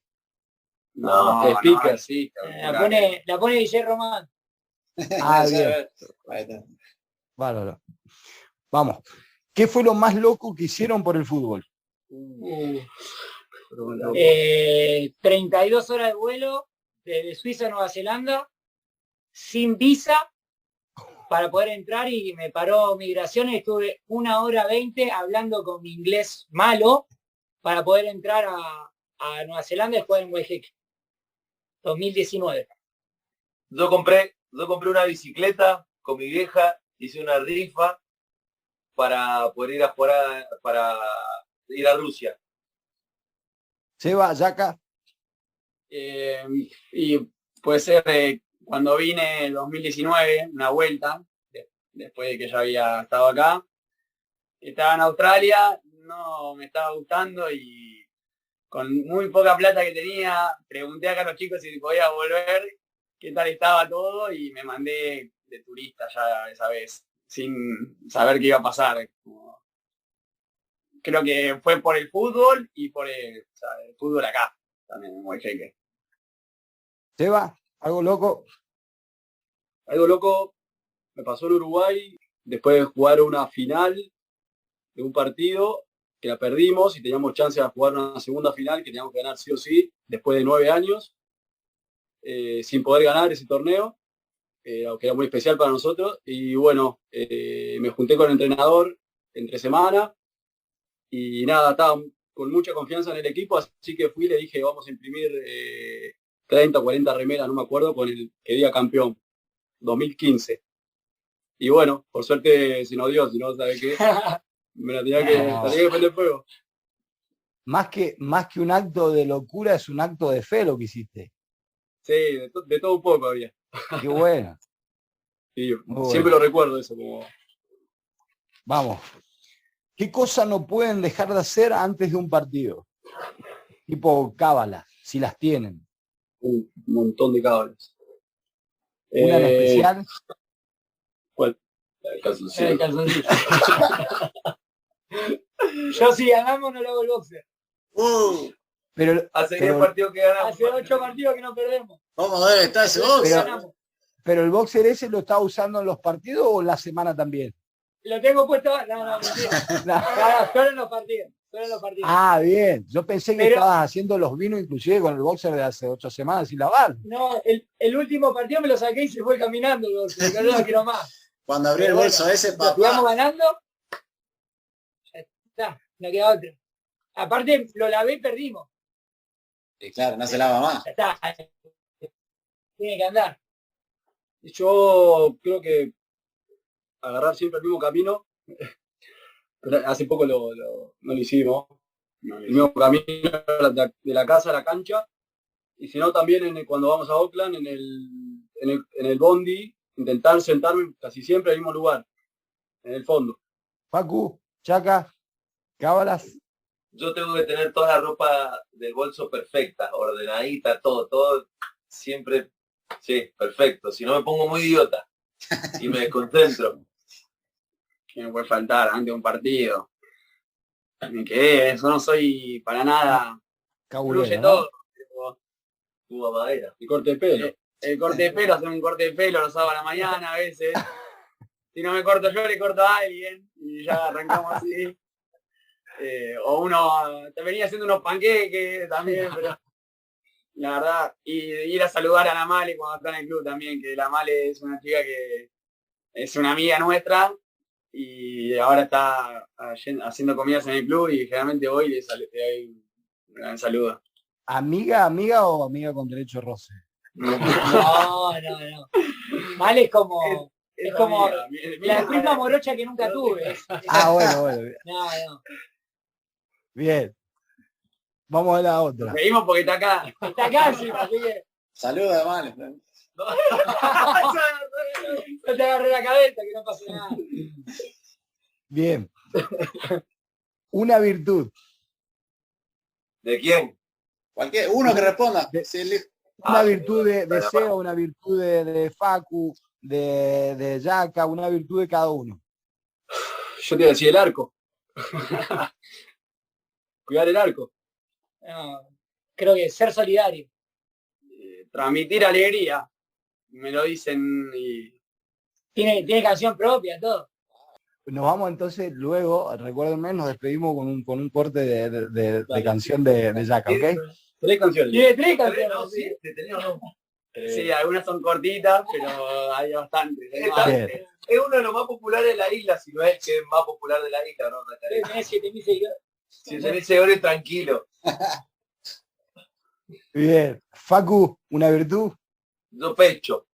No, speaker, sí. La pone Guillermo Román. Bien. Bárbaro. Vamos. ¿Qué fue lo más loco que hicieron por el fútbol? 32 horas de vuelo desde Suiza a Nueva Zelanda, sin visa, para poder entrar, y me paró migraciones. Estuve 1 hora 20 hablando con mi inglés malo para poder entrar a Nueva Zelanda y jugar en Waiheque. 2019. Yo compré una bicicleta con mi vieja, hice una rifa para poder ir a jugar para ir a Rusia. Seba, Yaka. Y puede ser cuando vine en 2019, una vuelta, después de que ya había estado acá. Estaba en Australia, no me estaba gustando y con muy poca plata que tenía, pregunté acá a los chicos si podía volver, qué tal estaba todo y me mandé de turista ya esa vez, sin saber qué iba a pasar. Creo que fue por el fútbol y por el fútbol acá, también muy jeque. Seba, algo loco. Algo loco me pasó en Uruguay después de jugar una final de un partido que la perdimos y teníamos chance de jugar una segunda final que teníamos que ganar sí o sí después de 9 años sin poder ganar ese torneo, que era muy especial para nosotros. Y bueno, me junté con el entrenador entre semana y nada, estaba con mucha confianza en el equipo, así que fui y le dije vamos a imprimir 30 o 40 remeras, no me acuerdo, con el que día campeón 2015. Y bueno, por suerte se nos dio, si no, ¿sabe qué? Me la tenía que prender fuego. Más que un acto de locura, es un acto de fe lo que hiciste. Sí, de todo un poco había. Qué bueno. Sí, siempre lo recuerdo eso. Vamos. ¿Qué cosas no pueden dejar de hacer antes de un partido? Tipo cábalas, si las tienen. Un montón de cábalas. ¿Una en especial? ¿Cuál? El calzoncillo. El calzoncillo. Yo si ganamos no lo hago el boxer. Pero, hace 10 partidos que ganamos. Hace 8 partidos que no perdemos. ¿Cómo debe estar ese boxer? Pero el boxer ese lo está usando en los partidos o en la semana también. Lo tengo puesto. No, mentira. Solo en los partidos. Ah, bien. Yo pensé que estabas haciendo los vinos inclusive con el boxer de hace 8 semanas sin lavar. No, el último partido me lo saqué y se fue caminando el boxer. No lo quiero más. Cuando abrí el bolso ese, papá. Íbamos ganando. Ya está, no queda otra. Aparte, lo lavé y perdimos. Y claro, no se lava más. Ya está. Tiene que andar. Yo creo que agarrar siempre el mismo camino. Hace poco no lo hicimos. El mismo camino de la casa a la cancha. Y si no, también cuando vamos a Oakland, en el bondi, intentar sentarme casi siempre en el mismo lugar, en el fondo. Facu, Chaca, cábalas. Yo tengo que tener toda la ropa del bolso perfecta, ordenadita, todo siempre, sí, perfecto. Si no me pongo muy idiota y me desconcentro. ¿Qué me puede faltar antes de un partido? Me quedé, eso no soy para nada. Fluye todo. Tu mamadera. El corte de pelo. El corte de pelo, hacer un corte de pelo los sábados a la mañana a veces. Si no me corto yo, le corto a alguien y ya arrancamos así. O uno te venía haciendo unos panqueques también, pero la verdad, y ir a saludar a la Male cuando está en el club también, que la Male es una chica que es una amiga nuestra y ahora está haciendo comidas en el club y generalmente voy y le doy un gran saludo. ¿Amiga o amiga con derecho roce? No. Male es como... Es como la prima morocha que nunca tuve. Ah, bueno. No. Bien. Vamos a la otra. Seguimos porque está acá. Está acá, sí, así que... Saluda, Male. No te agarré la cabeza, que no pasa nada. Bien. Una virtud. ¿De quién? Uno que responda. Una virtud de Seba, una virtud de Facu, de Yaka, una virtud de cada uno. Yo te iba a decir el arco. Cuidar el arco. No, creo que ser solidario. Transmitir alegría. Me lo dicen y... Tiene canción propia, todo. Nos vamos entonces luego, recuérdenme, nos despedimos con un corte de canción de Yaka, ¿ok? 3 canciones. Tiene 3 canciones. No, sí, no. Sí, algunas son cortitas, pero hay bastantes. Es uno de los más populares de la isla, si no es que es más popular de la isla, ¿no? Tenés 7.000 seguidores. 7.000 seguidores, tranquilo. Bien. Facu, ¿una virtud? Yo pecho,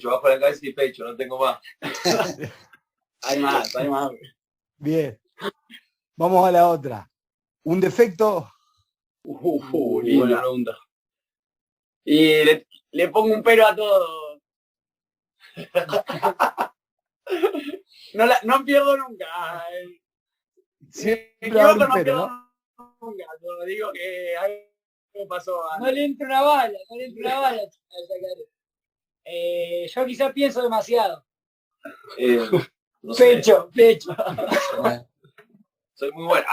bajo la cabeza y pecho, no tengo más. Hay más. Bien. Vamos a la otra. ¿Un defecto? Buena pregunta. Y le pongo un pero a todo. No pierdo nunca. Siempre Me va a equivoco, haber un no pero, pierdo ¿no? nunca. Yo digo que algo pasó. No le entra una bala, no le entra una bala al sacar. Yo quizás pienso demasiado. No sé, Pecho. soy muy bueno.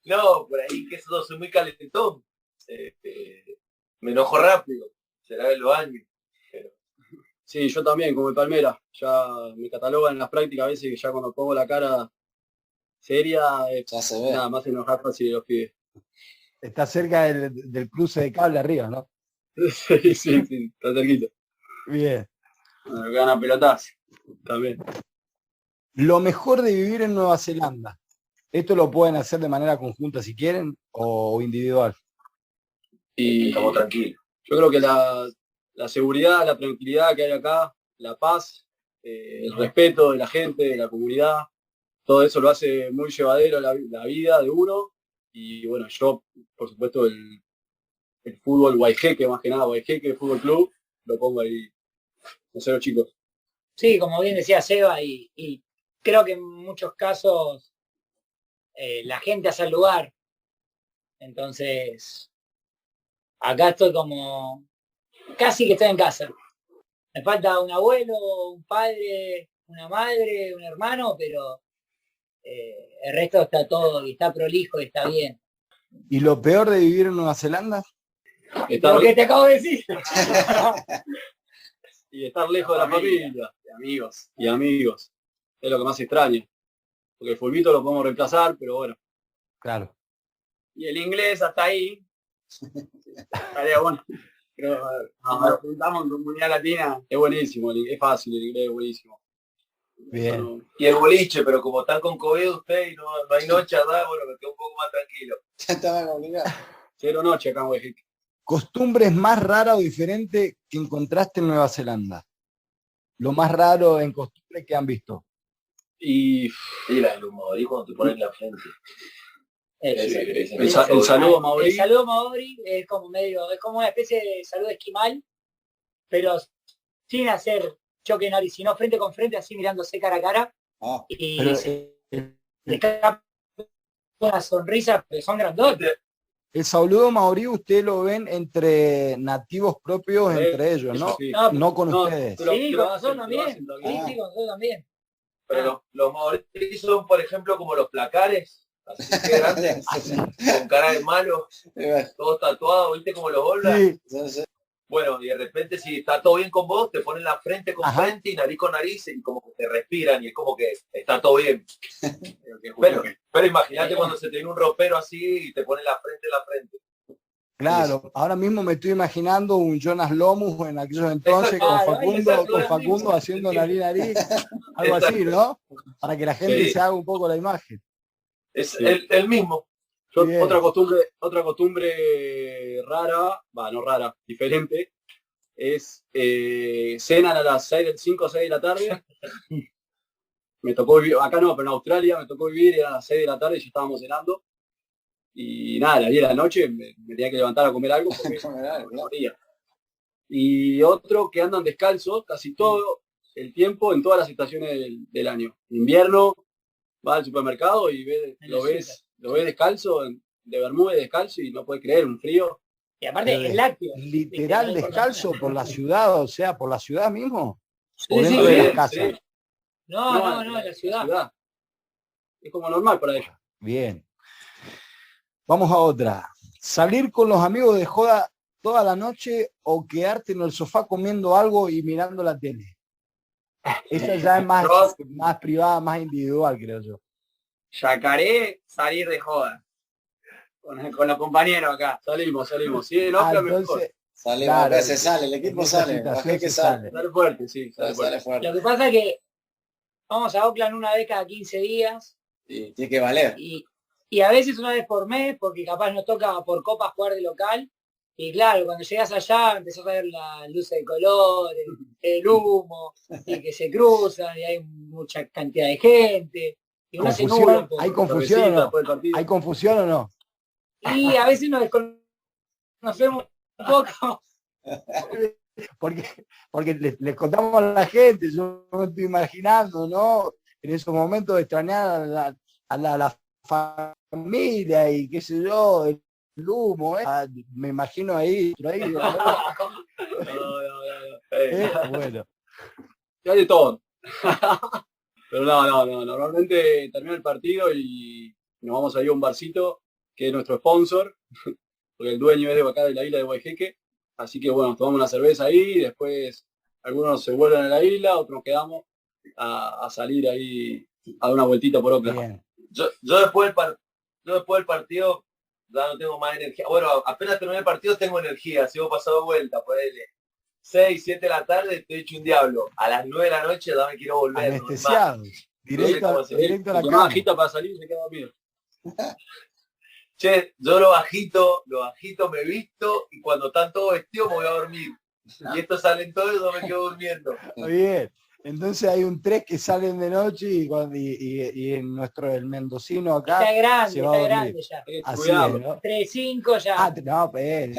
No, por ahí que eso soy muy calentón. Me enojo rápido. Será de los años. Pero... Sí, yo también, como el Palmera. Ya me catalogan en las prácticas a veces que ya cuando pongo la cara seria, Ya se ve. nada más enojar fácil de los pibes. Está cerca del cruce de cable arriba, ¿no? Sí, está cerquita. Bien. Me ganan pelotas. También. Lo mejor de vivir en Nueva Zelanda. ¿Esto lo pueden hacer de manera conjunta si quieren o individual? Y estamos tranquilos. Yo creo que la seguridad, la tranquilidad que hay acá, la paz, el respeto de la gente, de la comunidad, todo eso lo hace muy llevadero la vida de uno. Y bueno, yo, por supuesto, el fútbol Guayjeque, más que nada, Guayjeque Fútbol Club, lo pongo ahí, no sé los chicos. Sí, como bien decía Seba, y creo que en muchos casos la gente hace el lugar. Entonces, acá estoy como casi que estoy en casa. Me falta un abuelo, un padre, una madre, un hermano, pero el resto está todo y está prolijo y está bien. ¿Y lo peor de vivir en Nueva Zelanda? Lo que te acabo de decir. Y estar lejos de la familia, de amigos y amigos. Es lo que más extraño. Porque el fulbito lo podemos reemplazar, pero bueno. Claro. Y el inglés hasta ahí. Estaría bueno. Pero nos juntamos en comunidad latina. Es buenísimo, es fácil, el inglés es buenísimo. Bien. Bueno, Y el boliche, pero como están con COVID usted y no hay noche, ¿verdad? Bueno, me quedo un poco más tranquilo. Ya estaba complicado. 0 noche acá en Guayaquil. ¿Costumbres más raras o diferentes que encontraste en Nueva Zelanda? Lo más raro en costumbres que han visto. Y la del humorí cuando te ponen la frente. el saludo maorí. El saludo maorí es como una especie de saludo esquimal, pero sin hacer choque de nariz, sino frente con frente, así mirándose cara a cara. Y Pero, se escapa una sonrisa, pero son grandotes. el saludo maorí usted lo ven entre nativos propios, entre ellos, ¿no? Sí. No con ustedes. Sí, con nosotros también. Sí, con nosotros también. Pero los maorí son, por ejemplo, como los placares, así que grandes, con cara de malo, todos tatuados, ¿viste? Como los All Sí. Bueno, y de repente si está todo bien con vos, te ponen la frente con frente y nariz con nariz y como que te respiran y es como que está todo bien. Pero imagínate cuando se te viene un ropero así y te ponen la frente en la frente. Claro, ahora mismo me estoy imaginando un Jonas Lomus en aquellos entonces Exacto, con Facundo haciendo nariz, algo así, ¿no? Para que la gente se haga un poco la imagen. Es el mismo. Otra costumbre rara, no rara, diferente, es cenan a las 5 o 6 de la tarde. Me tocó vivir, acá no, pero en Australia me tocó vivir y a las 6 de la tarde y ya estábamos cenando. Y nada, a las 10 de la noche me tenía que levantar a comer algo porque me moría. Y otro que andan descalzos casi todo el tiempo en todas las estaciones del año. Invierno, va al supermercado y lo ves descalzo, de bermuda descalzo y no puedes creer, un frío. Y aparte es lácteo. Literal descalzo por la ciudad, o sea, por la ciudad mismo. Sí, o dentro de las casas. Sí. No, en la ciudad. Es como normal para ellos. Bien. Vamos a otra. ¿Salir con los amigos de joda toda la noche o quedarte en el sofá comiendo algo y mirando la tele? Esa ya es más privada, más individual, creo yo. Yacaré, salir de joda. Con los compañeros acá. Salimos. Sí, no, entonces, Salimos, claro, se sale, el equipo sale. sale fuerte, sí. Sale fuerte. Lo que pasa es que vamos a Auckland una vez cada 15 días. Y tiene que valer. Y a veces una vez por mes, porque capaz nos toca por copas jugar de local. Y claro, cuando llegas allá empezás a ver las luces de colores, el humo, y que se cruzan, y hay mucha cantidad de gente. Y uno se nubla un poco. ¿Hay confusión o no? ¿Hay confusión o no? Y a veces nos desconocemos un poco. Porque les contamos a la gente, yo me estoy imaginando, ¿no? En esos momentos de extrañar a la familia y qué sé yo, el humo, me imagino ahí. Bueno. Hay de todo. Pero no, normalmente termina el partido y nos vamos a ir a un barcito que es nuestro sponsor, porque el dueño es de acá de la isla de Guayjeque, así que bueno, tomamos una cerveza ahí, después algunos se vuelven a la isla, otros quedamos a salir ahí a dar una vueltita por Oakland. Yo después del partido ya no tengo más energía. Bueno, apenas terminé el partido tengo energía, sigo pasado vuelta, ponele 6, 7 de la tarde, estoy hecho un diablo. A las 9 de la noche ya me quiero volver. Anestesiado. Directo a la cama. Bajita para salir y se queda dormido. Che, yo lo bajito, me visto y cuando están todos vestidos me voy a dormir. Y estos salen todos y yo me quedo durmiendo. Muy bien. Entonces hay un 3 que salen de noche y en el mendocino acá está grande, se va a dormir. Ya. Así es, ¿no? 3-5 ya. No, pues.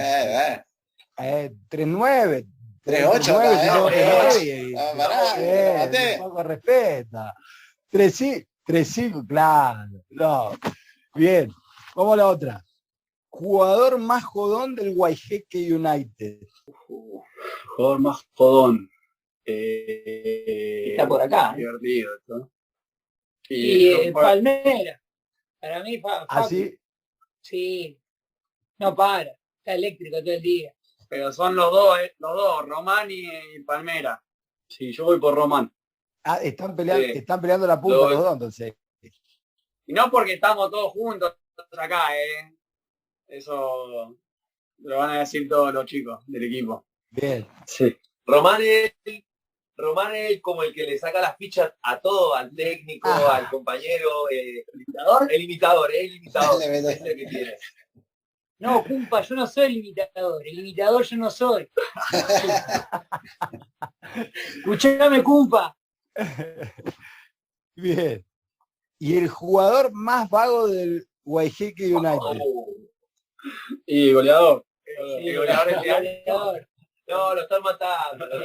3-9. 3-8. Un poco respeta. 3-5, claro. No. Bien. Vamos a la otra. Jugador más jodón del Guayjeque United. Jugador más jodón. Está por acá. Divertido esto. Y Palmera. Para mí, ¿Así? Sí. No para. Está eléctrico todo el día. Pero son los dos, Román y Palmera. Sí, yo voy por Román. Están peleando la punta los dos, entonces. Y no porque estamos todos juntos acá, Eso lo van a decir todos los chicos del equipo. Bien. Sí. Román es como el que le saca las fichas a todo, al técnico, al compañero, el imitador. Es el que tiene. No, Cumpa, yo no soy el imitador yo no soy. Escuchame, Cumpa. Bien. ¿Y el jugador más vago del Guayjeque United? Y goleador. Sí, goleador. No, lo están matando. No,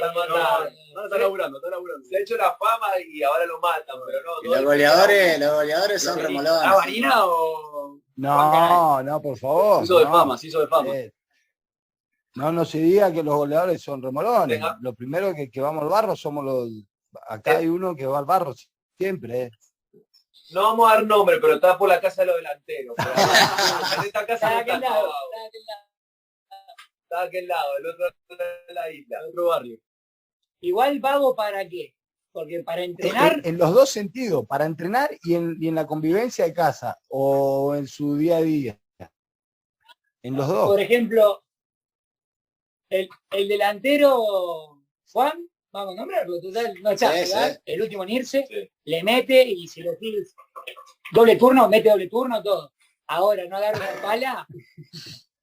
está laburando. Se ha hecho la fama y ahora lo matan, pero no. Y los goleadores son remolones. ¿La varina o...? No, por favor. Se hizo de fama. No se diga que los goleadores son remolones. Lo primero que vamos al barro somos los... Acá hay uno que va al barro siempre, No vamos a dar nombre, pero está por la casa de los delanteros. En esta casa Está de aquel lado, el otro de la isla. El otro barrio. Igual vago para qué. Porque para entrenar... En los dos sentidos, para entrenar y en la convivencia de casa o en su día a día. En los dos. Por ejemplo, el delantero Juan, vamos a nombrarlo, total, no está, sí. El último en irse, le mete y si lo tienes doble turno, mete doble turno, todo. Ahora no agarra una pala,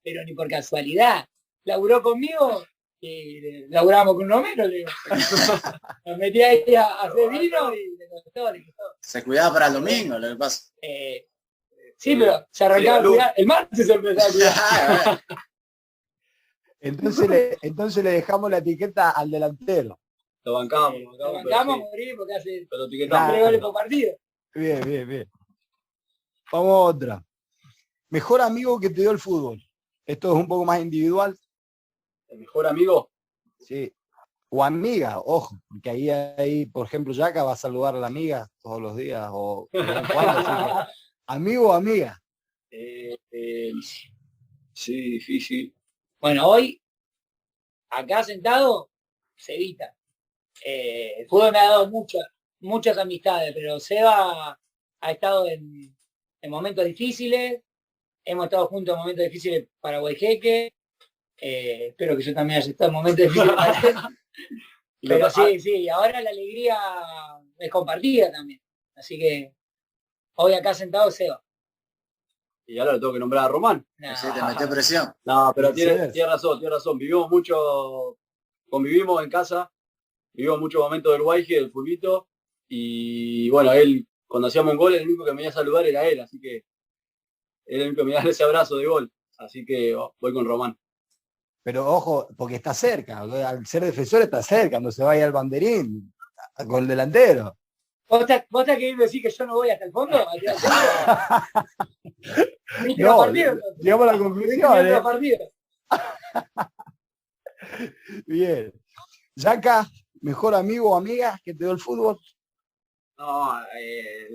pero ni por casualidad. Laburó conmigo y laburamos con Romero, le digo. Nos metí ahí a hacer vino y le costó. Se cuidaba para el domingo, lo que pasa. Sí, pero se arrancaba a cuidar. El martes se empezó a cuidar. Entonces le dejamos la etiqueta al delantero. Lo bancamos. Morir porque hace 3 Claro. goles por partido. Bien. Vamos a otra. Mejor amigo que te dio el fútbol. Esto es un poco más individual. ¿El mejor amigo? Sí. O amiga, ojo, porque ahí, por ejemplo, Yaka va a saludar a la amiga todos los días. O amigo o amiga. Sí, difícil. Bueno, hoy, acá sentado, Cevita. El fútbol me ha dado muchas amistades, pero Seba ha estado en momentos difíciles, hemos estado juntos en momentos difíciles para Guayjeque, espero que yo también haya estado en momentos difíciles para él. Pero sí, ahora la alegría es compartida también, así que hoy acá sentado Seba. y ahora le tengo que nombrar a Román. Sí, te metió presión. No, pero tiene razón. Convivimos en casa, vivimos muchos momentos del Guaije, del fulbito, y bueno, él, cuando hacíamos un gol, el único que me iba a saludar era él, así que él el único que me da ese abrazo de gol, así que voy con Román. Pero ojo, porque está cerca, al ser defensor está cerca, cuando se vaya al banderín, con el delantero. ¿Vos estás queriendo decir que yo no voy hasta el fondo? No, llegamos a la conclusión. Bien. Yaka, mejor amigo o amiga que te dio el fútbol. No,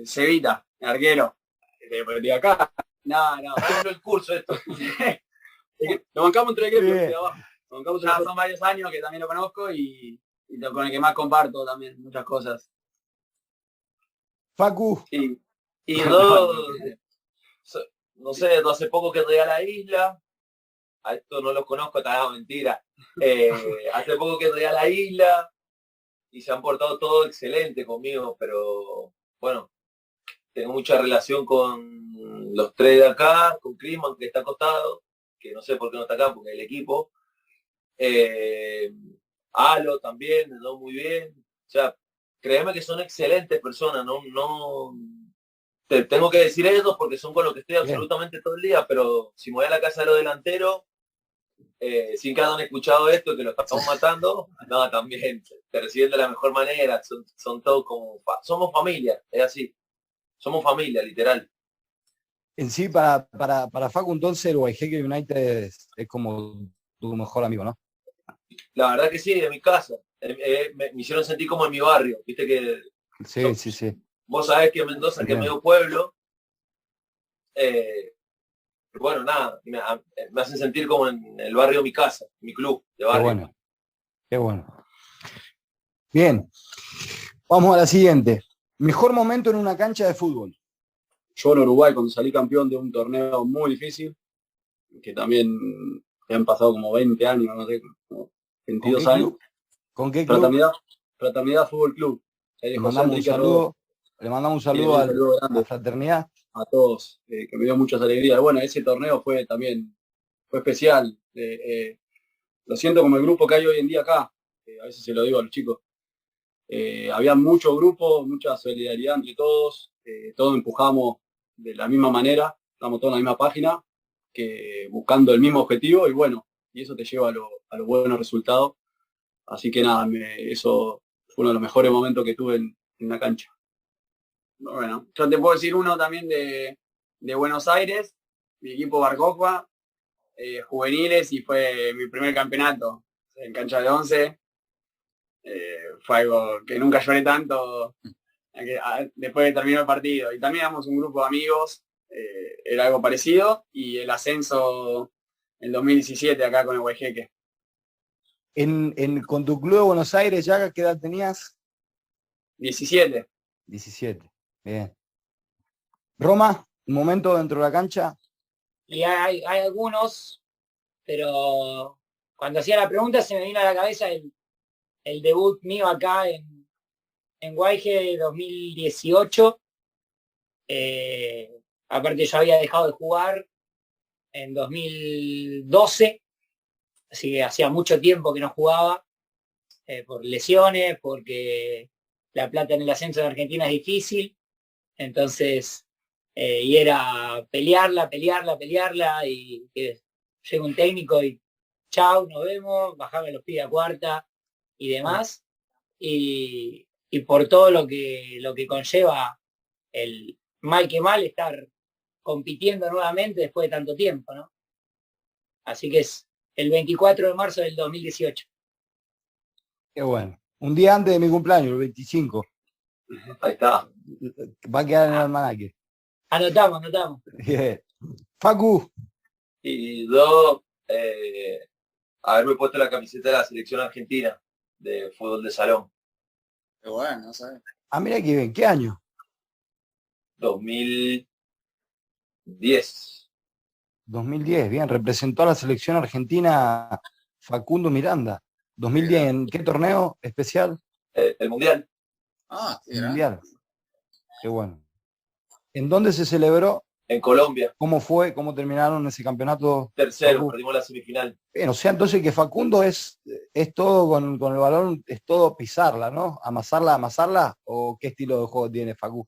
Cevita, arquero. De acá. No, tengo el curso esto. Lo bancamos entre equipos de abajo. Ya son varios años que también lo conozco y con el que más comparto también muchas cosas. Facu. Sí. Y dos, no sé, hace poco que llegué a la isla. A esto no los conozco, mentira. Hace poco que llegué a la isla y se han portado todo excelente conmigo, pero bueno, tengo mucha relación con los tres de acá, con Crisman, que está acostado, que no sé por qué no está acá, porque el equipo. Alo también, me muy bien. O sea, créeme que son excelentes personas, no te tengo que decir ellos porque son con los que estoy absolutamente todo el día, pero si me voy a la casa de los delanteros, sin que hayan escuchado esto, que lo estamos matando, no, también te reciben de la mejor manera, son todos como, somos familia, es así, somos familia, literal. En sí, para Facu, entonces, el Guajeque United es como tu mejor amigo, ¿no? La verdad que sí, de mi casa. Me hicieron sentir como en mi barrio, viste que... Sí. Vos sabés que Mendoza, que es medio pueblo, bueno, nada, me hacen sentir como en el barrio mi casa, mi club de barrio. Qué bueno. Bien, vamos a la siguiente. Mejor momento en una cancha de fútbol. Yo en Uruguay, cuando salí campeón de un torneo muy difícil, que también han pasado como 20 años, no sé, como 22 años. ¿Con qué club? Fraternidad Fútbol Club. Le mandamos un saludo a la fraternidad. A todos, que me dio muchas alegrías. Bueno, ese torneo fue especial. Lo siento como el grupo que hay hoy en día acá. A veces se lo digo a los chicos. Había mucho grupo, mucha solidaridad entre todos. Todos empujamos de la misma manera. Estamos todos en la misma página, buscando el mismo objetivo y eso te lleva a los buenos resultados. Así que nada, eso fue uno de los mejores momentos que tuve en la cancha. Bueno, yo te puedo decir uno también de Buenos Aires, mi equipo Barcocua, juveniles, y fue mi primer campeonato en cancha de 11. Fue algo que nunca lloré tanto después de terminar el partido. Y también éramos un grupo de amigos, era algo parecido, y el ascenso en 2017 acá con el Guajeque. Con tu club de Buenos Aires, ¿ya qué edad tenías? 17. Bien. Roma, un momento dentro de la cancha. Y hay algunos, pero cuando hacía la pregunta se me vino a la cabeza el debut mío acá en Guaije 2018. Aparte yo había dejado de jugar en 2012, así que hacía mucho tiempo que no jugaba, por lesiones, porque La Plata en el ascenso en Argentina es difícil, entonces, y era pelearla, y que llega un técnico y chau, nos vemos, bajarme los pies a cuarta y demás, y por todo lo que conlleva el mal que mal estar compitiendo nuevamente después de tanto tiempo, ¿no? Así que es el 24 de marzo del 2018. Qué bueno. Un día antes de mi cumpleaños, el 25. Ahí está. Va a quedar en el almanaque. Anotamos. Yeah. Facu. Y dos, haberme puesto la camiseta de la selección argentina de fútbol de salón. Qué bueno, ¿sabes? Ah, mira qué bien. ¿Qué año? 2010. 2010, bien. Representó a la selección argentina Facundo Miranda. 2010, ¿en qué torneo especial? El Mundial. Ah, el Mundial. Qué bueno. ¿En dónde se celebró en Colombia. ¿Cómo fue? ¿Cómo terminaron ese campeonato? Tercero, perdimos la semifinal. Bien, o sea, entonces que Facundo es todo con el balón, es todo pisarla, ¿no? Amasarla, ¿o qué estilo de juego tiene Facu?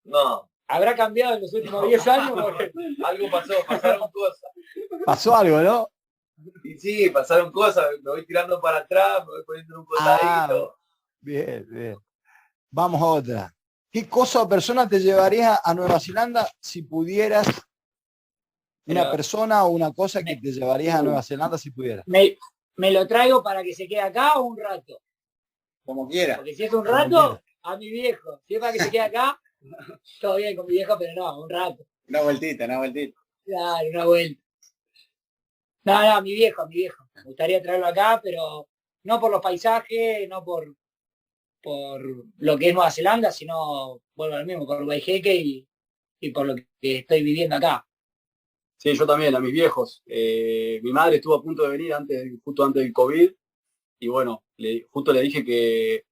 No. ¿Habrá cambiado en los últimos 10 años? Porque... Algo pasó, pasaron cosas. Pasó algo, ¿no? Y sí, pasaron cosas, me voy tirando para atrás, me voy poniendo en un costadito. Bien. Vamos a otra. ¿Qué cosa o persona te llevarías a Nueva Zelanda si pudieras? Una persona o una cosa que te llevarías a Nueva Zelanda si pudieras. ¿Me lo traigo para que se quede acá o un rato? Como quiera. Porque si es un rato, a mi viejo. Si es para que se quede acá, todo bien con mi viejo, pero no, un rato. Una vueltita. Claro, una vuelta. No, mi viejo. Me gustaría traerlo acá, pero no por los paisajes, no por lo que es Nueva Zelanda, sino, vuelvo al mismo, por Waiheque y por lo que estoy viviendo acá. Sí, yo también, a mis viejos. Mi madre estuvo a punto de venir justo antes del COVID, y bueno, justo le dije que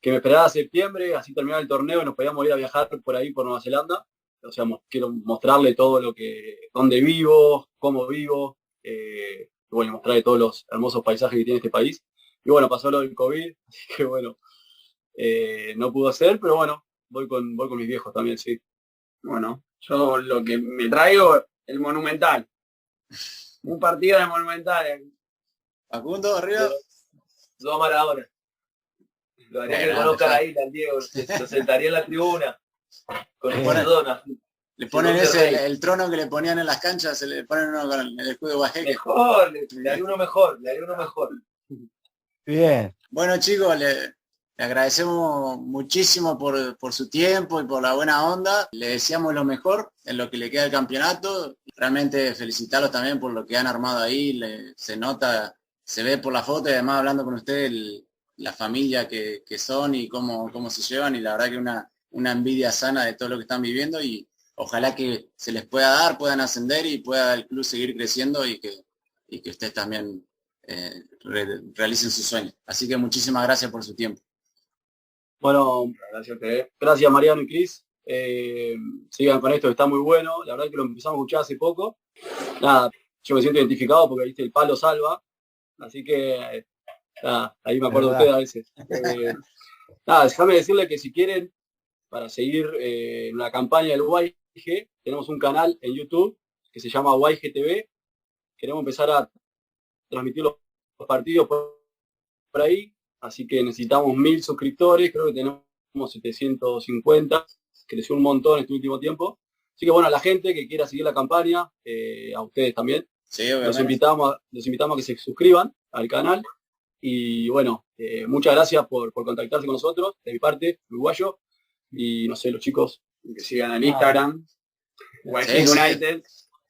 me esperara a septiembre, así terminaba el torneo y nos podíamos ir a viajar por ahí, por Nueva Zelanda. O sea, quiero mostrarle todo dónde vivo, cómo vivo, bueno, mostrarle todos los hermosos paisajes que tiene este país. Y bueno, pasó lo del COVID, así que bueno, no pudo ser, pero bueno, voy con mis viejos también, sí. Bueno, yo lo que me traigo, el Monumental. Un partido de Monumental. Facundo, arriba. Yo a Maradona. Lo haría que conozca la isla, el Diego. Lo sentaría en la tribuna. Con el Maradona. Le ponen el trono que le ponían en las canchas, se le ponen uno con el escudo de Waiheque. Mejor, le haría uno mejor. Bien. Bueno, chicos, le agradecemos muchísimo por su tiempo y por la buena onda. Le deseamos lo mejor en lo que le queda del campeonato. Realmente felicitarlos también por lo que han armado ahí. Se nota, se ve por la foto y además hablando con ustedes la familia que son y cómo se llevan. Y la verdad que una envidia sana de todo lo que están viviendo y ojalá que se les pueda dar, puedan ascender y pueda el club seguir creciendo y que ustedes también realicen sus sueños. Así que muchísimas gracias por su tiempo. Bueno, gracias Mariano y Cris. Sigan con esto, que está muy bueno. La verdad que lo empezamos a escuchar hace poco. Nada, yo me siento identificado porque viste el palo salva. Así que nada, ahí me acuerdo de ustedes a veces. Nada, déjame decirle que si quieren, para seguir en la campaña del YG, tenemos un canal en YouTube que se llama YG TV. Queremos empezar a transmitir los partidos por ahí, así que necesitamos 1000 suscriptores, creo que tenemos 750, creció un montón este último tiempo. Así que bueno, a la gente que quiera seguir la campaña, a ustedes también, sí, los invitamos a que se suscriban al canal. Y bueno, muchas gracias por contactarse con nosotros, de mi parte, uruguayo, y no sé, los chicos que sigan en Instagram, YG United,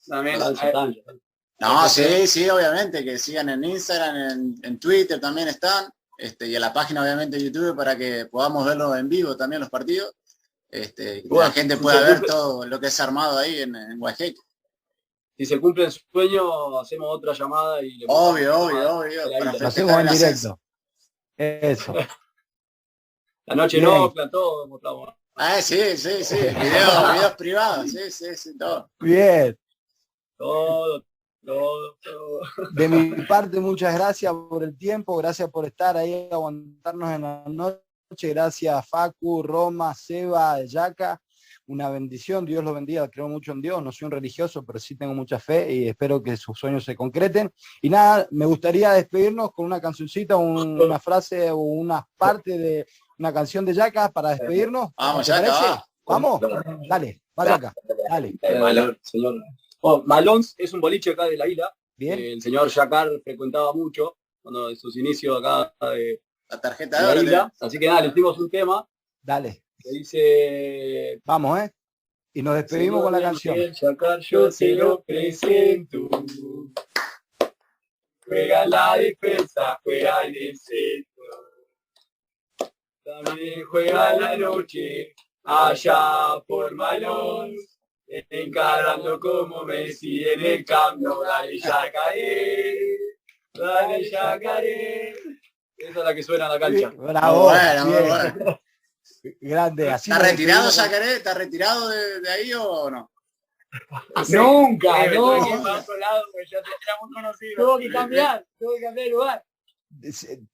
también. No, sí, obviamente, que sigan en Instagram, en Twitter también están, y en la página obviamente de YouTube para que podamos verlo en vivo también los partidos, que la gente pueda ver todo lo que es armado ahí en Waiheque. Si se cumple el sueño, hacemos otra llamada y le obvio. Lo hacemos en directo. Eso. La noche no, todo mostramos. Sí, videos privados, sí, todo. Bien. Todo. De mi parte, muchas gracias por el tiempo, gracias por estar ahí, aguantarnos en la noche, gracias Facu, Roma, Seba, Yaca, una bendición, Dios los bendiga, creo mucho en Dios, no soy un religioso, pero sí tengo mucha fe y espero que sus sueños se concreten. Y nada, me gustaría despedirnos con una cancioncita, una frase o una parte de una canción de Yaca para despedirnos. Vamos, Yaca, vamos, dale, va Yaca, dale. Señor. Malons es un boliche acá de la isla. Bien. El señor Yacar frecuentaba mucho cuando en sus inicios acá de la tarjeta de la isla. Así que nada, le hicimos un tema. Dale. Que dice... Vamos, y nos despedimos con la canción. Yacar, yo se lo presento. Juega la defensa, juega el centro. También juega la noche, allá por Malons. Encarando como Messi en el campo, dale Yacaré. Esa es la que suena en la cancha. Bravo, bueno. Grande. Así ¿Está retirado Yacaré? ¿Está retirado de ahí o no? Nunca, tuve no. que ir para otro lado, porque ya éramos conocidos. Tuvo que cambiar de lugar.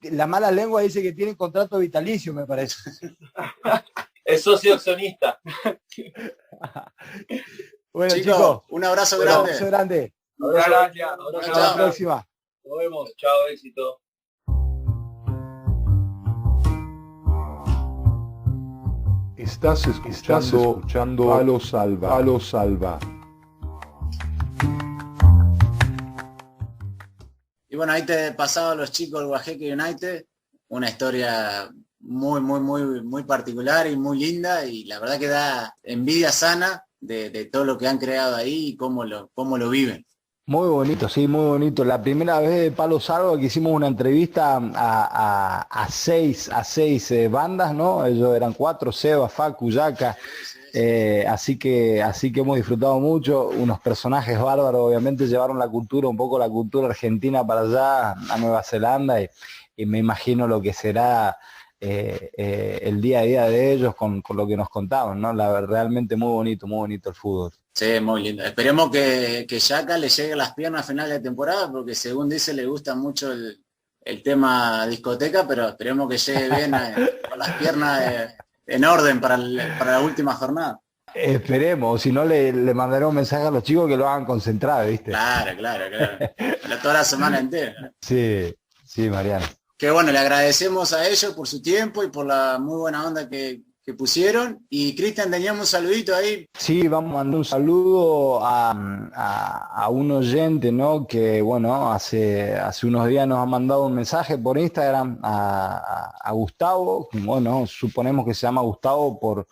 La mala lengua dice que tienen contrato vitalicio, me parece. Es socio accionista. Bueno, Chicos, chicos, un abrazo un grande. abrazo grande. Muchas gracias. Hasta la próxima. Nos vemos. Chao, éxito. Estás escuchando Palo Salva. Palo Salva. Y bueno, ahí te pasaba a los chicos del Guajeque United, una historia muy particular y muy linda, y la verdad que da envidia sana de todo lo que han creado ahí y cómo lo viven. Muy bonito, sí, muy bonito. La primera vez de Palo Salva que hicimos una entrevista a seis bandas, ¿no? Ellos eran 4, Seba, Facu, Yaca. Así que hemos disfrutado mucho, unos personajes bárbaros, obviamente llevaron un poco la cultura argentina para allá, a Nueva Zelanda, y me imagino lo que será el día a día de ellos con lo que nos contaban, ¿no? Realmente muy bonito el fútbol. Sí, muy lindo. Esperemos que Yaca le llegue a las piernas a final de temporada, porque según dice le gusta mucho el tema discoteca, pero esperemos que llegue bien con las piernas en orden para la última jornada. Esperemos, si no le mandaré un mensaje a los chicos que lo hagan concentrar, ¿viste? Claro. Toda la semana entera. Sí, Mariano. Que bueno, le agradecemos a ellos por su tiempo y por la muy buena onda que pusieron. Y Cristian, teníamos un saludito ahí. Sí, vamos a mandar un saludo a un oyente, ¿no? Que bueno, hace unos días nos ha mandado un mensaje por Instagram a Gustavo. Bueno, suponemos que se llama Gustavo por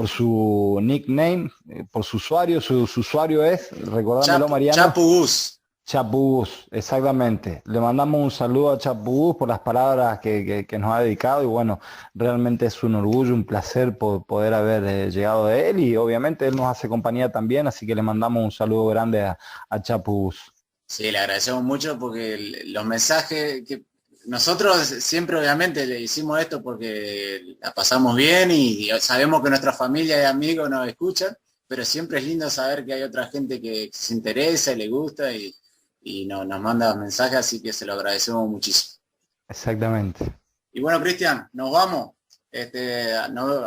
su nickname, por su usuario. Su usuario es, recordámelo, Mariano. Chapubús, exactamente. Le mandamos un saludo a Chapubús por las palabras que nos ha dedicado, y bueno, realmente es un orgullo, un placer poder haber llegado de él, y obviamente él nos hace compañía también, así que le mandamos un saludo grande a Chapubús. Sí, le agradecemos mucho porque los mensajes que nosotros siempre obviamente le hicimos esto porque la pasamos bien y sabemos que nuestra familia y amigos nos escuchan, pero siempre es lindo saber que hay otra gente que se interesa y le gusta y nos manda mensajes, así que se lo agradecemos muchísimo. Exactamente. Y bueno, Cristian, nos vamos.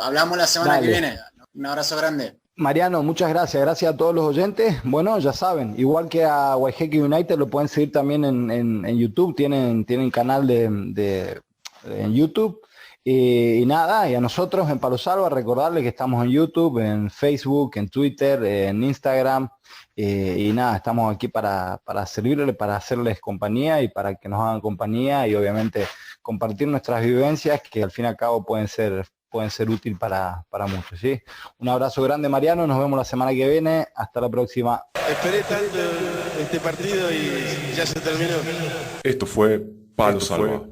Hablamos la semana que viene. Un abrazo grande. Mariano, muchas gracias. Gracias a todos los oyentes. Bueno, ya saben, igual que a Guajeque United, lo pueden seguir también en YouTube. Tienen canal en YouTube. Y nada, y a nosotros en Palo Salva, recordarles que estamos en YouTube, en Facebook, en Twitter, en Instagram, y nada, estamos aquí para servirles, para hacerles compañía y para que nos hagan compañía, y obviamente compartir nuestras vivencias que al fin y al cabo pueden ser útil para muchos, ¿sí? Un abrazo grande, Mariano, nos vemos la semana que viene, hasta la próxima. Esperé tanto este partido y ya se terminó. Esto fue Palo Salva.